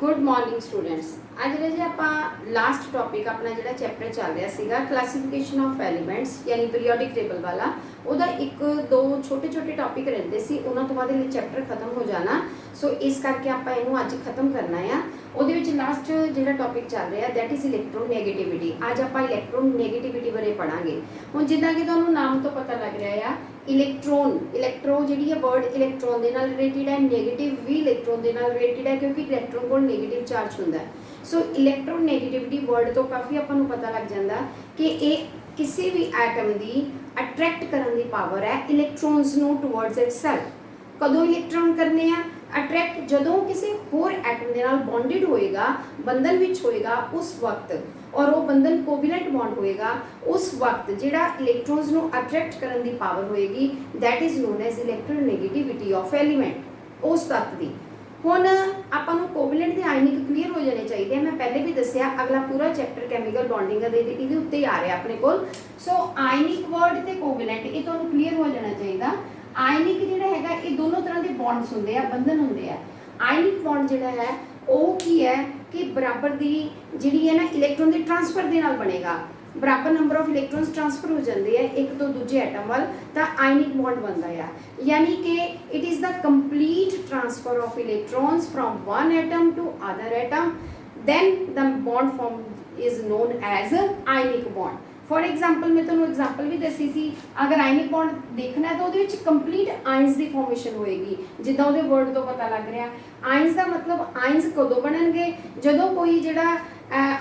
Good morning students. ਅੱਜ ਜੇ ਆਪਾਂ ਲਾਸਟ ਟੌਪਿਕ ਆਪਣਾ ਜਿਹੜਾ ਚੈਪਟਰ ਚੱਲ ਰਿਹਾ ਸੀਗਾ ਕਲਾਸੀਫਿਕੇਸ਼ਨ ਆਫ ਐਲੀਮੈਂਟਸ ਯਾਨੀ ਪੀਰੀਓਡਿਕ ਟੇਬਲ ਵਾਲਾ, ਉਹਦਾ ਇੱਕ ਦੋ ਛੋਟੇ ਛੋਟੇ ਟੌਪਿਕ ਰਹਿੰਦੇ ਸੀ, ਉਹਨਾਂ ਤੋਂ ਬਾਅਦ ਇਹ ਚੈਪਟਰ ਖਤਮ ਹੋ ਜਾਣਾ। ਸੋ ਇਸ ਕਰਕੇ ਆਪਾਂ ਇਹਨੂੰ ਅੱਜ ਖਤਮ ਕਰਨਾ ਆ। ਉਹਦੇ ਵਿੱਚ ਲਾਸਟ ਜਿਹੜਾ ਟੌਪਿਕ ਚੱਲ ਰਿਹਾ ਦੈਟ ਇਜ਼ ਇਲੈਕਟ੍ਰੋਨੈਗੇਟਿਵਿਟੀ। ਅੱਜ ਆਪਾਂ ਇਲੈਕਟ੍ਰੋਨੈਗੇਟਿਵਿਟੀ ਬਾਰੇ ਪੜਾਂਗੇ। ਹੁਣ ਜਿੱਦਾਂ ਕਿ ਤੁਹਾਨੂੰ ਨਾਮ ਤੋਂ ਪਤਾ ਲੱਗ ਰਿਹਾ ਆ, ਇਲੈਕਟ੍ਰੋ ਜਿਹੜੀ ਹੈ ਵਰਡ ਇਲੈਕਟ੍ਰੋਨ ਦੇ ਨਾਲ ਰਿਲੇਟਡ ਹੈ, ਨੈਗੇਟਿਵ ਵੀ ਇਲੈਕਟ੍ਰੋਨ ਦੇ ਨਾਲ ਰਿਲੇਟਡ ਹੈ ਕਿਉਂਕਿ ਇਲੈਕਟ੍ਰੋਨ ਕੋਲ ਨੈਗੇਟਿਵ ਚਾਰਜ ਹੁੰਦਾ ਹੈ। ਸੋ ਇਲੈਕਟ੍ਰੋਨੈਗੇਟਿਵਿਟੀ ਵਰਡ ਤੋਂ ਕਾਫੀ ਆਪਾਂ ਨੂੰ ਪਤਾ ਲੱਗ ਜਾਂਦਾ ਕਿ ਇਹ ਕਿਸੇ ਵੀ ਐਟਮ ਦੀ ਅਟਰੈਕਟ ਕਰਨ ਦੀ ਪਾਵਰ ਹੈ ਇਲੈਕਟ੍ਰੋਨਸ ਨੂੰ ਟੁਵਰਡਸ ਇਟਸੈਲਫ। ਕਦੋਂ ਇਲੈਕਟ੍ਰੋਨ ਕਰਨੇ ਆ ਅਟਰੈਕਟ? ਜਦੋਂ ਕਿਸੇ ਹੋਰ ਐਟਮ ਦੇ ਨਾਲ ਬੌਂਡਡ ਹੋਏਗਾ, ਬੰਧਨ ਵਿੱਚ ਹੋਏਗਾ ਉਸ ਵਕਤ, ਔਰ ਉਹ ਬੰਧਨ ਕੋਵੈਲੈਂਟ ਬੌਂਡ ਹੋਏਗਾ ਉਸ ਵਕਤ ਜਿਹੜਾ ਇਲੈਕਟ੍ਰੋਨਸ ਨੂੰ ਅਟਰੈਕਟ ਕਰਨ ਦੀ ਪਾਵਰ ਹੋਏਗੀ that is known as electronegativity of element, ਉਸ ਤੱਤ ਦੀ। ਹੁਣ ਆਪਾਂ ਨੂੰ ਕੋਵੈਲੈਂਟ ਦੇ ਆਇਨਿਕ ਕਲੀਅਰ ਹੋ ਜਾਣੇ ਚਾਹੀਦੇ ਆ। ਮੈਂ ਪਹਿਲੇ ਵੀ ਦੱਸਿਆ ਅਗਲਾ ਪੂਰਾ ਚੈਪਟਰ ਕੈਮੀਕਲ ਬੌਂਡਿੰਗ ਦਾ ਇਹਦੇ ਉੱਤੇ ਹੀ ਆ ਰਿਹਾ ਆਪਣੇ ਕੋਲ। ਸੋ ਆਇਨਿਕ ਵਰਡ ਤੇ ਕੋਵੈਲੈਂਟ ਇਹ ਤੁਹਾਨੂੰ ਕਲੀਅਰ ਹੋ ਜਾਣਾ ਚਾਹੀਦਾ। ਆਇਨਿਕ ਜਿਹੜਾ ਹੈਗਾ ਇਹ ਦੋਨੋਂ ਤਰ੍ਹਾਂ ਦੇ ਬੌਂਡਸ ਹੁੰਦੇ ਆ, ਬੰਧਨ ਹੁੰਦੇ ਆ। ਆਇਨਿਕ ਬੌਂਡ ਜਿਹੜਾ ਹੈ ਉਹ ਕੀ ਹੈ ਕਿ ਬਰਾਬਰ ਦੀ ਜਿਹੜੀ ਹੈ ਨਾ ਇਲੈਕਟ੍ਰੋਨ ਦੇ ਟ੍ਰਾਂਸਫਰ ਦੇ ਨਾਲ ਬਣੇਗਾ। ਬਰਾਬਰ ਨੰਬਰ ਆਫ ਇਲੈਕਟ੍ਰੋਨਸ ਟ੍ਰਾਂਸਫਰ ਹੋ ਜਾਂਦੇ ਆ ਇੱਕ ਤੋਂ ਦੂਜੇ ਐਟਮ ਵੱਲ, ਤਾਂ ਆਇਨਿਕ ਬੌਂਡ ਬਣਦਾ ਆ। ਯਾਨੀ ਕਿ it is the complete transfer of electrons from one atom to other atom, then the bond form is known as ionic bond। For example मैं तुहानू एग्जाम्पल भी दसी सी, अगर आयनिक बॉन्ड देखना है तो वो कंप्लीट आयंस की फॉर्मेशन होएगी। जिदा वो वर्ड तो पता लग रहा आयंस का मतलब आयंस कदों बननगे जदों कोई जिहड़ा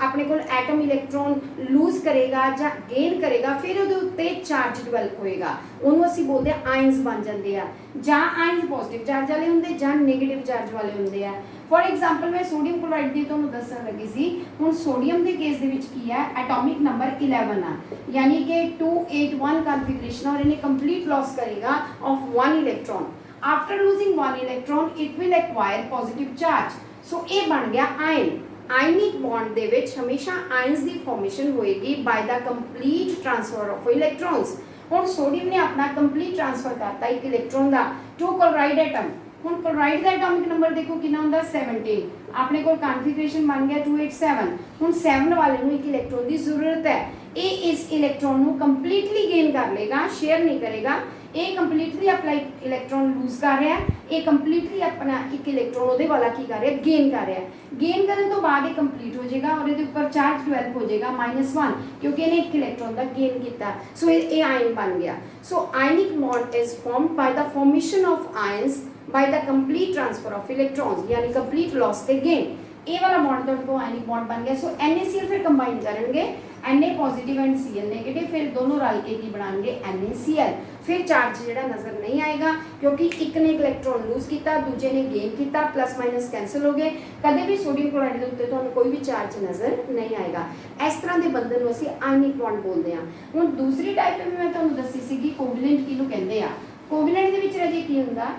अपने को एटम इलैक्ट्रॉन लूज करेगा या गेन करेगा, फिर वो उत्ते चार्ज डिवेलप होएगा, उन्होंने असीं बोलते हैं आयंस बन जाते हैं। जां आयंस पॉजिटिव चार्ज वाले होंदे जां नेगेटिव चार्ज वाले होंदे आ। फॉर एग्जाम्पल मैं सोडियम क्लोराइड की तुहानू दस्सण लगी सी। हुण सोडियम के केस दे विच की है एटॉमिक नंबर 11 आ, यानी कि 281 कॉन्फिगरेशन, और इन्हें कंप्लीट लॉस करेगा of one electron. After losing one electron it will acquire positive charge. So ये बन गया आयन। आयनिक बॉन्ड दे विच हमेशा आयंस की फॉर्मेशन होएगी by the complete transfer of electrons. हुण सोडियम ने अपना कंप्लीट ट्रांसफर करता एक इलैक्ट्रॉन का टू क्लोराइड एटम। हुण क्लोराइड का एटॉमिक नंबर देखो कितना हुंदा 17, अपने को कॉन्फिगरेशन बन गया 287। हुण 7 वाले नूं एक इलैक्ट्रॉन की जरूरत है, ये इस इलैक्ट्रॉन नूं कंप्लीटली गेन कर लेगा, शेयर नहीं करेगा। ये कंप्लीटली अपना इलैक्ट्रॉन लूज कर रहा है, ये कंप्लीटली अपना एक इलैक्ट्रॉन उहदे वाला की कर रहा है गेन कर रहा है। गेन करने तो बाद ये कंप्लीट हो जाएगा और ये ऊपर चार्ज डिवेलप हो जाएगा -1 क्योंकि इन्हें एक इलैक्ट्रॉन का गेन किया। सो ये आयन बन गया। So ionic bond is formed by the formation of ions by the complete transfer of electrons, यानी कंप्लीट लॉस ते गेन। ये वाला बॉन्ड तो आयनिक बॉन्ड बन गया। सो NaCl फिर कंबाइन करेंगे Na positive and Cl negative, फिर दोनों रल के की बनाएंगे NaCl। फिर चार्ज जिहड़ा नजर नहीं आएगा क्योंकि एक ने इलैक्ट्रॉन लूज किया, दूजे ने गेन किया, प्लस माइनस कैंसिल हो गए। कदे भी सोडियम क्लोराइड के उत्ते तुहानूं कोई भी चार्ज नजर नहीं आएगा। इस तरह के बंधन नूं असीं आयनिक बॉन्ड बोलते हैं। हुण दूसरी टाइप भी मैं तुहानूं दसी सीगी कोवैलेंट किहनूं कहंदे आ। कोवैलेंट दे विच राजे की हुंदा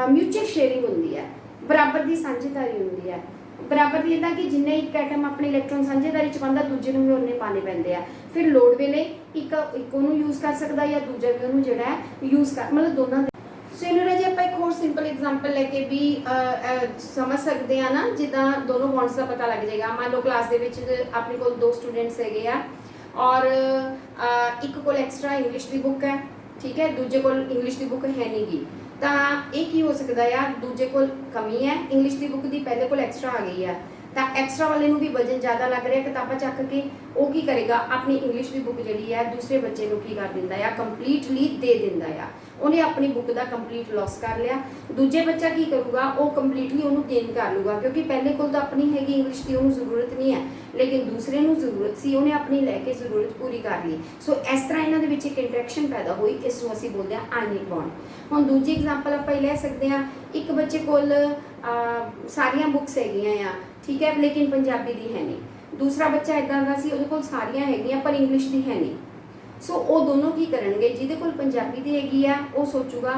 म्यूचुअल शेयरिंग हुंदी है, बराबर की साझेदारी हुंदी है। बराबर की इदा कि जिन्ने एक एटम अपने इलैक्ट्रॉन साझेदारी च पांदा दूजे नूं भी उन्ने पाने पैंदे आ। फिर लोड़ वेले एक ओनू यूज़ कर सकदा या दूजा भी ओनू जिहड़ा है यूज़ कर, मतलब दोनों। सो इन्हूं राजे आपां एक होर सिंपल एग्जाम्पल लैके भी समझ सकते हैं ना, जिद्दां दोनों बॉन्ड्स का पता लग जाएगा। मान लो क्लास दे विच अपने कोल 2 स्टूडेंट्स हैगे आ और एक कोल एक्सट्रा इंग्लिश की बुक है, ठीक है, दूजे कोल इंग्लिश की बुक है नहीं गी, तो ये की हो सकता है दूजे को कमी है इंग्लिश की बुक की, पहले को एक्स्ट्रा आ गई है, तो एक्स्ट्रा वाले भी वजन ज़्यादा लग रहा है, किताबा चक के वो की करेगा अपनी इंग्लिश की बुक जी है दूसरे बच्चे को की कर दिंदा है कंप्लीटली दे दिंदा है। उन्हें अपनी बुक का कंप्लीट लॉस कर लिया, दूजे बच्चा की करूँगा वो कंप्लीटली उन्होंने गेन कर लूगा क्योंकि पहले को तो अपनी हैगी इंग्लिश की उन्होंने जरूरत नहीं है, लेकिन दूसरे को जरूरत सी, उन्हें अपनी लैके जरूरत पूरी कर ली। सो इस तरह इन्हों के एक इंटरैक्शन पैदा हुई, इसको असीं बोलते हैं आयनिक बॉन्ड। हुण दूजी एग्जाम्पल आप ले सकते हैं, एक बच्चे कोल सारियां बुक्स हैगियां, ठीक है, लेकिन पंजाबी दी है नहीं। दूसरा बच्चा इदां दा सी, उहदे कोल सारियां हैगियां पर इंग्लिश दी है नहीं। सो वो दोनों की करनगे, जिहदे कोल पंजाबी दी हैगी आ वो सोचूगा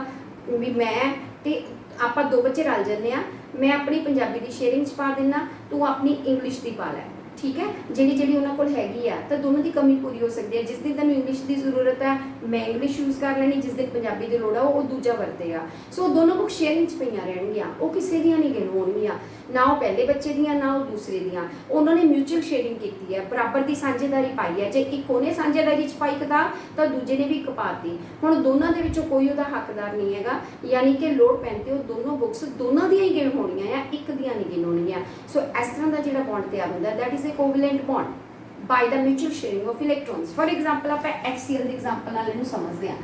भी मैं ते आपां 2 बच्चे रल जन्ने आ, मैं अपनी पंजाबी की शेयरिंग च पा देना, तू अपनी इंग्लिश की पा लै, ठीक है, ਜਿਹੜੀ ਉਹਨਾਂ ਕੋਲ ਹੈਗੀ ਆ ਤਾਂ ਦੋਨੋਂ ਦੀ ਕਮੀ ਪੂਰੀ ਹੋ ਸਕਦੀ ਹੈ। ਜਿਸ ਦਿਨ ਤੁਹਾਨੂੰ ਇੰਗਲਿਸ਼ ਦੀ ਜ਼ਰੂਰਤ ਹੈ ਮੈਂ ਇੰਗਲਿਸ਼ ਯੂਜ਼ ਕਰ ਲੈਣੀ, ਜਿਸ ਦਿਨ ਪੰਜਾਬੀ ਦੀ ਲੋੜ ਆ ਉਹ ਦੂਜਾ ਵਰਤੇਗਾ। ਸੋ ਦੋਨੋਂ ਬੁੱਕ ਸ਼ੇਅਰਿੰਗ 'ਚ ਪਈਆਂ ਰਹਿਣਗੀਆਂ, ਉਹ ਕਿਸੇ ਦੀਆਂ ਨਹੀਂ ਗਿਣ ਹੋਣਗੀਆਂ, ਨਾ ਉਹ ਪਹਿਲੇ ਬੱਚੇ ਦੀਆਂ ਨਾ ਉਹ ਦੂਸਰੇ ਦੀਆਂ। ਉਹਨਾਂ ਨੇ ਮਿਊਚੁਅਲ ਸ਼ੇਅਰਿੰਗ ਕੀਤੀ ਹੈ, ਬਰਾਬਰ ਦੀ ਸਾਂਝੇਦਾਰੀ ਪਾਈ ਹੈ। ਜੇ ਇੱਕ ਉਹਨੇ ਸਾਂਝੇਦਾਰੀ 'ਚ ਪਾਈ ਕਿਤਾਬ ਤਾਂ ਦੂਜੇ ਨੇ ਵੀ ਇੱਕ ਪਾਤੀ। ਹੁਣ ਦੋਨਾਂ ਦੇ ਵਿੱਚੋਂ ਕੋਈ ਉਹਦਾ ਹੱਕਦਾਰ ਨਹੀਂ ਹੈਗਾ, ਯਾਨੀ ਕਿ ਲੋੜ ਪੈਣ 'ਤੇ ਉਹ ਦੋਨੋਂ ਬੁੱਕਸ ਦੋਨਾਂ ਦੀਆਂ ਹੀ ਗਿਣ ਹੋਣੀਆਂ ਆ, ਇੱਕ ਦੀਆਂ ਨਹੀਂ ਗਿਣ ਹੋਣਗੀਆਂ। ਸੋ ਇਸ ਤਰ੍ਹਾਂ ਦਾ ਜਿਹੜਾ ਬੌਂਡ ਤਿਆਰ ਹੁੰਦਾ that is a covalent bond by the mutual sharing of electrons। for example ਆਪਾਂ HCl ਦੀ ਐਗਜ਼ਾਮਪਲ ਨਾਲ ਇਹਨੂੰ ਸਮਝਦੇ ਹਾਂ।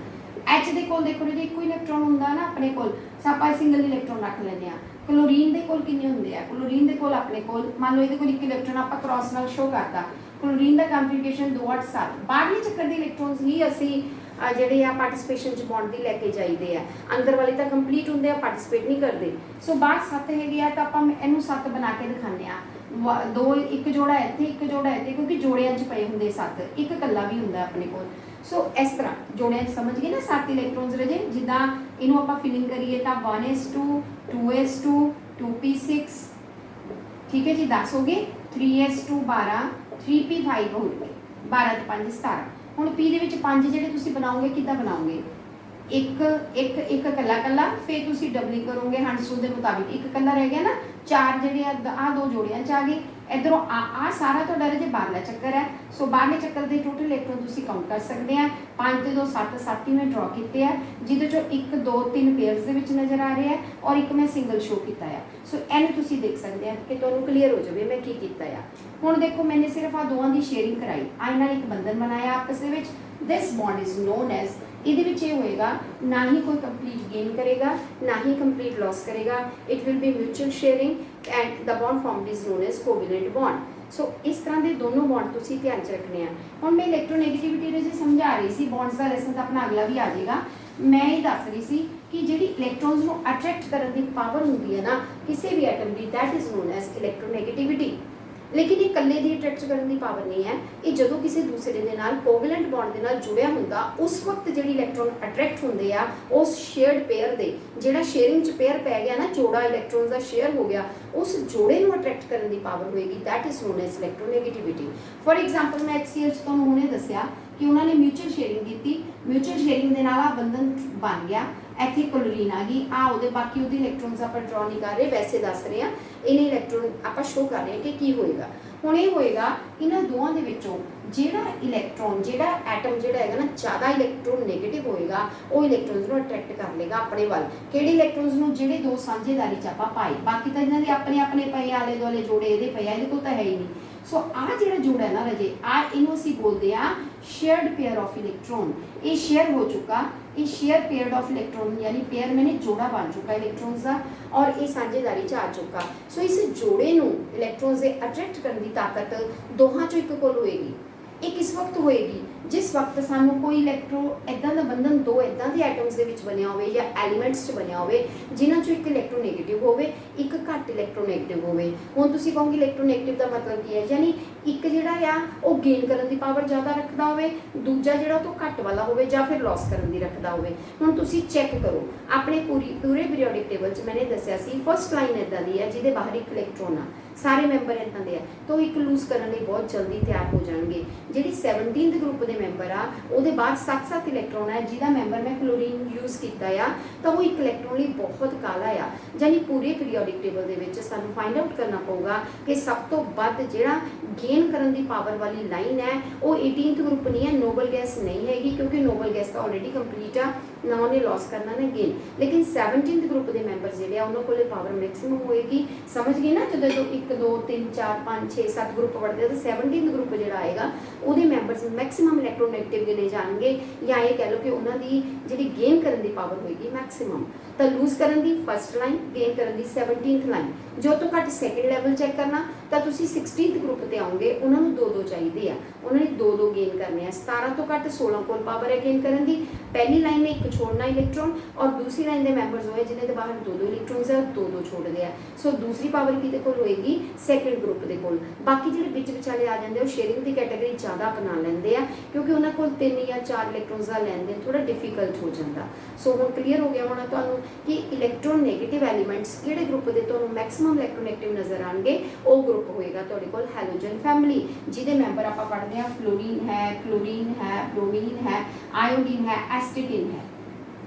H ਦੇ ਕੋਲ ਦੇਖੋ ਜੇ ਇੱਕੋ ਇਲੈਕਟ੍ਰੋਨ ਹੁੰਦਾ ਨਾ ਆਪਣੇ ਕੋਲ, ਸੋ ਆਪਾਂ ਸਿੰਗਲ ਇਲੈਕਟ੍ਰੋਨ ਰੱਖ ਲੈਂਦੇ ਹਾਂ। ਕਲੋਰੀਨ ਦੇ ਕੋਲ ਕਿੰਨੇ ਹੁੰਦੇ ਆ? ਕਲੋਰੀਨ ਦੇ ਕੋਲ ਆਪਣੇ ਕੋਲ ਮੰਨ ਲਓ ਇਹਦੇ ਕੋਲ ਇੱਕ ਇਲੈਕਟ੍ਰੋਨ ਆਪਾਂ ਕ੍ਰਾਸ ਨਾਲ ਸ਼ੋ ਕਰਤਾ। ਕਲੋਰੀਨ ਦਾ ਕਨਫਿਗਰੇਸ਼ਨ 2 8 7। ਬਾਹਰਲੇ ਚੱਕਰ ਦੇ ਇਲੈਕਟ੍ਰੋਨਸ ਹੀ ਅਸੀਂ ਜਿਹੜੇ ਆ ਪਾਰਟਿਸਪੇਸ਼ਨ 'ਚ ਬੌਂਡ ਦੀ ਲੈ ਕੇ ਜਾਈਦੇ ਆ, ਅੰਦਰ ਵਾਲੇ ਤਾਂ ਕੰਪਲੀਟ ਹੁੰਦੇ ਆ, ਪਾਰਟਿਸਪੇਟ ਨਹੀਂ ਕਰਦੇ। ਸੋ ਬਾਹਰ 7 ਹੈਗੇ ਆ ਤਾਂ ਆਪਾਂ ਇਹਨੂੰ 7 ਬਣਾ ਕੇ ਦਿਖਾਉਂਦੇ ਆ। ਇੱਕ ਜੋੜਾ ਇੱਥੇ ਇੱਕ ਜੋੜਾ ਇੱਥੇ, ਕਿਉਂਕਿ ਜੋੜਿਆਂ 'ਚ ਪਏ ਹੁੰਦੇ 7, ਇੱਕ ਇਕੱਲਾ ਵੀ ਹੁੰਦਾ ਆਪਣੇ ਕੋਲ। ਸੋ ਇਸ ਤਰ੍ਹਾਂ ਜੋੜਿਆਂ 'ਚ ਸਮਝ ਗਏ ਨਾ 7 ਇਲੈਕਟ੍ਰੋਨਸ ਰਹੇ। ਜਿੱਦਾਂ ਇਹਨੂੰ ਆਪਾਂ ਫਿਲਿੰਗ ਕਰੀਏ ਤਾਂ 1s2 2s2 2p6, ਠੀਕ ਹੈ ਜੀ 10 ਹੋ ਗਏ, 3s2 12 3p5 ਹੋ ਗਏ, 12 ਤੇ 5 17। ਹੁਣ p ਦੇ ਵਿੱਚ 5 ਜਿਹੜੇ ਤੁਸੀਂ ਬਣਾਓਗੇ ਕਿੱਦਾਂ ਬਣਾਓਗੇ? ਇੱਕ ਇੱਕ ਇੱਕ ਇਕੱਲਾ ਇਕੱਲਾ, ਫਿਰ ਤੁਸੀਂ ਡਬਲਿੰਗ ਕਰੋਗੇ ਹੰਡਸ ਰੂਲ ਦੇ ਮੁਤਾਬਿਕ। ਇੱਕ ਇਕੱਲਾ ਰਹਿ ਗਿਆ ਨਾ, 4 ਜਿਹੜੇ ਆ 2 ਜੋੜਿਆਂ 'ਚ ਆ ਗਏ। ਇੱਧਰੋਂ ਆ ਸਾਰਾ ਤੁਹਾਡਾ ਜੇ ਬਾਹਰਲਾ ਚੱਕਰ ਹੈ। ਸੋ ਬਾਹਰਲੇ ਚੱਕਰ ਦੇ ਟੋਟਲ ਇਲੈਕਟ੍ਰੋਨ ਤੁਸੀਂ ਕਾਊਂਟ ਕਰ ਸਕਦੇ ਆ। 5 ਤੇ 2 7, 7 ਹੀ ਮੈਂ ਡਰਾ ਕੀਤੇ ਆ, ਜਿਹਦੇ ਚੋਂ 1 2 3 ਪੇਅਰਸ ਦੇ ਵਿੱਚ ਨਜ਼ਰ ਆ ਰਿਹਾ ਹੈ ਔਰ ਇੱਕ ਮੈਂ ਸਿੰਗਲ ਸ਼ੋ ਕੀਤਾ ਆ। ਸੋ ਇਹਨੂੰ ਤੁਸੀਂ ਦੇਖ ਸਕਦੇ ਆ ਕਿ ਤੁਹਾਨੂੰ ਕਲੀਅਰ ਹੋ ਜਾਵੇ ਮੈਂ ਕੀ ਕੀਤਾ ਆ। ਹੁਣ ਦੇਖੋ ਮੈंने ਸਿਰਫ ਆ ਦੋਵਾਂ ਦੀ ਸ਼ੇਅਰਿੰਗ ਕਰਾਈ, ਇਹਨਾਂ ਨੇ ਇੱਕ ਬੰਧਨ ਬਣਾਇਆ ਆਪਸ ਦੇ ਵਿੱਚ। ਦਿਸ ਬੌਂਡ ਇਜ਼ ਨੋਨ ਐਜ਼, ਇਹਦੇ ਵਿੱਚ ਇਹ ਹੋਏਗਾ ਨਾ ਹੀ ਕੋਈ ਕੰਪਲੀਟ ਗੇਨ ਕਰੇਗਾ ਨਾ ਹੀ ਕੰਪਲੀਟ ਲਾਸ ਕਰੇਗਾ। It will be mutual sharing and the bond formed is known as covalent bond. So ਇਸ ਤਰ੍ਹਾਂ ਦੇ ਦੋਨੋਂ ਬੌਂਡ ਤੁਸੀਂ ਧਿਆਨ 'ਚ ਰੱਖਣੇ ਆ। ਹੁਣ ਮੈਂ ਇਲੈਕਟ੍ਰੋਨੈਗੇਟਿਵਿਟੀ ਦੇ ਜੇ ਸਮਝਾ ਰਹੀ ਸੀ, ਬੌਂਡਸ ਦਾ ਲੈਸਨ ਤਾਂ ਆਪਣਾ ਅਗਲਾ ਵੀ ਆ ਜਾਏਗਾ। ਮੈਂ ਇਹ ਦੱਸ ਰਹੀ ਸੀ ਕਿ ਜਿਹੜੀ ਇਲੈਕਟ੍ਰੋਨਸ ਨੂੰ ਅਟਰੈਕਟ ਕਰਨ ਦੀ ਪਾਵਰ ਹੁੰਦੀ ਹੈ ਨਾ ਕਿਸੇ ਵੀ atom the, that is known as ਇਲੈਕਟ੍ਰੋਨੈਗੇਟਿਵਿਟੀ। ਲੇਕਿਨ ਇਹ ਇਕੱਲੇ ਦੀ ਅਟਰੈਕਟ ਕਰਨ ਦੀ ਪਾਵਰ ਨਹੀਂ ਹੈ, ਇਹ ਜਦੋਂ ਕਿਸੇ ਦੂਸਰੇ ਦੇ ਨਾਲ ਕੋਵੈਲੈਂਟ ਬੌਂਡ ਦੇ ਨਾਲ ਜੁੜਿਆ ਹੁੰਦਾ ਉਸ ਵਕਤ ਜਿਹੜੀ ਇਲੈਕਟ੍ਰੋਨ ਅਟਰੈਕਟ ਹੁੰਦੇ ਆ ਉਸ ਸ਼ੇਅਰਡ ਪੇਅਰ ਦੇ, ਜਿਹੜਾ ਸ਼ੇਅਰਿੰਗ 'ਚ ਪੇਅਰ ਪੈ ਗਿਆ ਨਾ, ਜੋੜਾ ਇਲੈਕਟ੍ਰੋਨਸ ਦਾ ਸ਼ੇਅਰ ਹੋ ਗਿਆ, ਉਸ ਜੋੜੇ ਨੂੰ ਅਟਰੈਕਟ ਕਰਨ ਦੀ ਪਾਵਰ ਹੋਏਗੀ, that is known as electronegativity. For example ਮੈਂ HCl 'ਚ ਤੁਹਾਨੂੰ ਹੁਣੇ ਦੱਸਿਆ ਕਿ ਉਹਨਾਂ ਨੇ ਮਿਊਚੁਅਲ ਸ਼ੇਅਰਿੰਗ ਕੀਤੀ। ਮਿਊਚੁਅਲ ਸ਼ੇਅਰਿੰਗ ਦੇ ਨਾਲ ਆ ਬੰਧਨ ਬਣ ਗਿਆ, ਇੱਥੇ ਕਲੋਰੀਨ ਆ ਗਈ, ਆ ਉਹਦੇ ਬਾਕੀ ਉਹਦੇ ਇਲੈਕਟ੍ਰੋਨਸ ਆਪਾਂ ਡਰਾ ਨਹੀਂ ਕਰ ਰਹੇ, ਵੈਸੇ ਦੱਸ ਰਹੇ ਆ। ਇਹਨੇ ਇਲੈਕਟ੍ਰੋਨ ਆਪਾਂ ਸ਼ੋ ਕਰ ਰਹੇ ਹਾਂ ਕਿ ਕੀ ਹੋਏਗਾ। ਹੁਣ ਇਹ ਹੋਏਗਾ ਇਹਨਾਂ ਦੋਵਾਂ ਦੇ ਵਿੱਚੋਂ ਜਿਹੜਾ ਇਲੈਕਟ੍ਰੋਨ, ਜਿਹੜਾ ਐਟਮ ਜਿਹੜਾ ਹੈਗਾ ਨਾ ਜ਼ਿਆਦਾ ਇਲੈਕਟ੍ਰੋਨ ਨੈਗੇਟਿਵ ਹੋਏਗਾ, ਉਹ ਇਲੈਕਟ੍ਰੋਨਸ ਨੂੰ ਅਟਰੈਕਟ ਕਰ ਲੇਗਾ ਆਪਣੇ ਵੱਲ। ਕਿਹੜੇ ਇਲੈਕਟ੍ਰੋਨਸ ਨੂੰ? ਜਿਹੜੇ ਦੋ ਸਾਂਝੇਦਾਰੀ 'ਚ ਆਪਾਂ ਪਾਏ, ਬਾਕੀ ਤਾਂ ਇਹਨਾਂ ਦੇ ਆਪਣੇ ਆਪਣੇ ਪਏ ਆਲੇ ਦੁਆਲੇ ਜੋੜੇ, ਇਹਦੇ ਪਏ ਆ, ਇਹਦੇ ਕੋਲ ਤਾਂ ਹੈ ਹੀ ਨਹੀਂ। ਸੋ ਆ ਜਿਹੜਾ ਜੋੜਾ ਹੈ ਨਾ ਰਜੇ, ਆ ਇਹਨੂੰ ਅਸੀਂ ਬੋਲਦੇ ਆ ਸ਼ੇਅਰਡ ਪੇਅਰ ਆਫ ਇਲੈਕਟ੍ਰੋਨ। ਇਹ ਸ਼ੇਅਰ ਹੋ ਚੁੱਕਾ, ਇਹ शेयर पेयर ऑफ इलेक्ट्रॉन यानी पेयर मैंने जोड़ा बन चुका इलेक्ट्रॉन्स का और ये साझेदारी च आ चुका। सो इस जोड़े नूं इलेक्ट्रॉन्स दे अट्रैक्ट करने की ताकत दोहां चों एक कोल होएगी। ये किस वक्त होएगी? जिस वक्त सानू कोई इलैक्ट्रो इदां दा बंधन दो इदां दे एटम्स दे विच बनिया होवे या एलीमेंट्स च बनिया होवे जिन्हां चों एक इलैक्ट्रोनैगेटिव होवे, एक घट इलैक्ट्रोनैगेटिव होवे। हुण तुसीं कहोगे इलैक्ट्रोनैगेटिव दा मतलब की है, यानी एक जिहड़ा आ वो गेन करन दी पावर ज़्यादा रखदा होवे, दूजा जिहड़ा तो घट वाला होवे जां फिर लॉस करन दी रखदा होवे। हुण तुसीं चैक करो अपने पूरे पीरियोडिक टेबल च मैंने दस्सिया सी फस्ट लाइन इदां दी है जिहदे बाहर एक इलैक्ट्रॉन आ, सारे मैंबर इदां दे आ, तो एक लूज करने लई बहुत जल्दी तैयार हो जाएंगे। जिहड़ी 17th ग्रुप के मैंबर आ ਉਹਦੇ ਬਾਅਦ 7-7 ਇਲੈਕਟ੍ਰੋਨ ਹੈ ਜਿਹਦਾ ਮੈਂਬਰ ਮੈਂ ਕਲੋਰੀਨ ਯੂਜ਼ ਕੀਤਾ ਆ, ਤਾਂ ਉਹ ਇੱਕ ਇਲੈਕਟ੍ਰੋਨ ਲਈ ਬਹੁਤ ਕਾਲਾ ਆ। ਯਾਨੀ ਪੂਰੇ ਪੀਰੀਓਡਿਕ ਟੇਬਲ ਦੇ ਵਿੱਚ ਸਾਨੂੰ ਫਾਈਂਡ ਆਊਟ ਕਰਨਾ ਪਊਗਾ ਕਿ ਸਭ ਤੋਂ ਵੱਧ ਜਿਹੜਾ ਗੇਨ ਕਰਨ ਦੀ ਪਾਵਰ ਵਾਲੀ ਲਾਈਨ ਹੈ ਉਹ 18th ਗਰੁੱਪ ਨਹੀਂ ਹੈ, ਨੋਬਲ ਗੈਸ ਨਹੀਂ ਹੈਗੀ ਕਿਉਂਕਿ ਨੋਬਲ ਗੈਸ ਤਾਂ ਆਲਰੇਡੀ ਕੰਪਲੀਟ ਆ, ਨਾ ਉਹਨੇ ਲॉस करना ना गेन। लेकिन 17th ग्रुप के मैंबर जिहड़े आ उन्हां कोले पावर मैक्सिमम होएगी। समझ गए ना, जो 1 2 3 4 5 6 7 ग्रुप पढ़ते तो 17th ग्रुप जिहड़ा आएगा ਉਹਦੇ ਮੈਂਬਰਸ ਮੈਕਸਿਮਮ ਇਲੈਕਟ੍ਰੋਨੈਗੇਟਿਵ ਗਿਣੇ ਜਾਣਗੇ, ਜਾਂ ਇਹ ਕਹਿ ਲਓ ਕਿ ਉਹਨਾਂ ਦੀ ਜਿਹੜੀ ਗੇਨ ਕਰਨ ਦੀ ਪਾਵਰ ਹੋਏਗੀ ਮੈਕਸਿਮਮ। ਤਾਂ ਲੂਜ਼ ਕਰਨ ਦੀ ਫਸਟ ਲਾਈਨ, ਗੇਨ ਕਰਨ ਦੀ 17th ਲਾਈਨ। ਜੋ ਤੋਂ ਘੱਟ ਸੈਕੰਡ ਲੈਵਲ ਚੈੱਕ ਕਰਨਾ ਤਾਂ ਤੁਸੀਂ 16th ਗਰੁੱਪ ਤੇ ਆਉਂਗੇ, ਉਹਨਾਂ ਨੂੰ 2-2 ਚਾਹੀਦੇ ਆ, ਉਹਨਾਂ ਨੇ 2-2 ਗੇਨ ਕਰਨੇ ਆ। 17 ਤੋਂ ਘੱਟ 16 ਕੋਲ ਪਾਵਰ ਹੈ ਗੇਨ ਕਰਨ ਦੀ। ਪਹਿਲੀ ਲਾਈਨ ਨੇ ਇੱਕ छोड़ना इलेक्ट्रॉन और दूसरी लाइन के मैंबर्स होए जिन्हें बाहर 2-2 इलेक्ट्रॉन्स है 2-2 छोड़ते हैं। सो दूसरी पावर किहदे कोल होएगी? सैकेंड ग्रुप के कोल। बाकी जिहड़े विच विचाले आ जाते हैं शेयरिंग की कैटेगरी ज़्यादा अपना लेंदे आ क्योंकि उन्हां कोल 3 या 4 इलेक्ट्रॉन्स का लैन देन थोड़ा डिफिकल्ट हो जाता। सो हुण क्लीयर हो गया होना तुहानूं कि इलैक्ट्रोनैगेटिव एलीमेंट्स किहड़े ग्रुप दे तुहानूं मैक्सिमम इलैक्ट्रोनैगेटिव नज़र आउणगे, वो ग्रुप होएगा तुहाडे कोल हैलोजन फैमिली, जिहदे मैंबर आपां पढ़दे हां फ्लोरीन है, क्लोरीन है, ब्रोमीन है, आयोडीन है, एसिटिन है।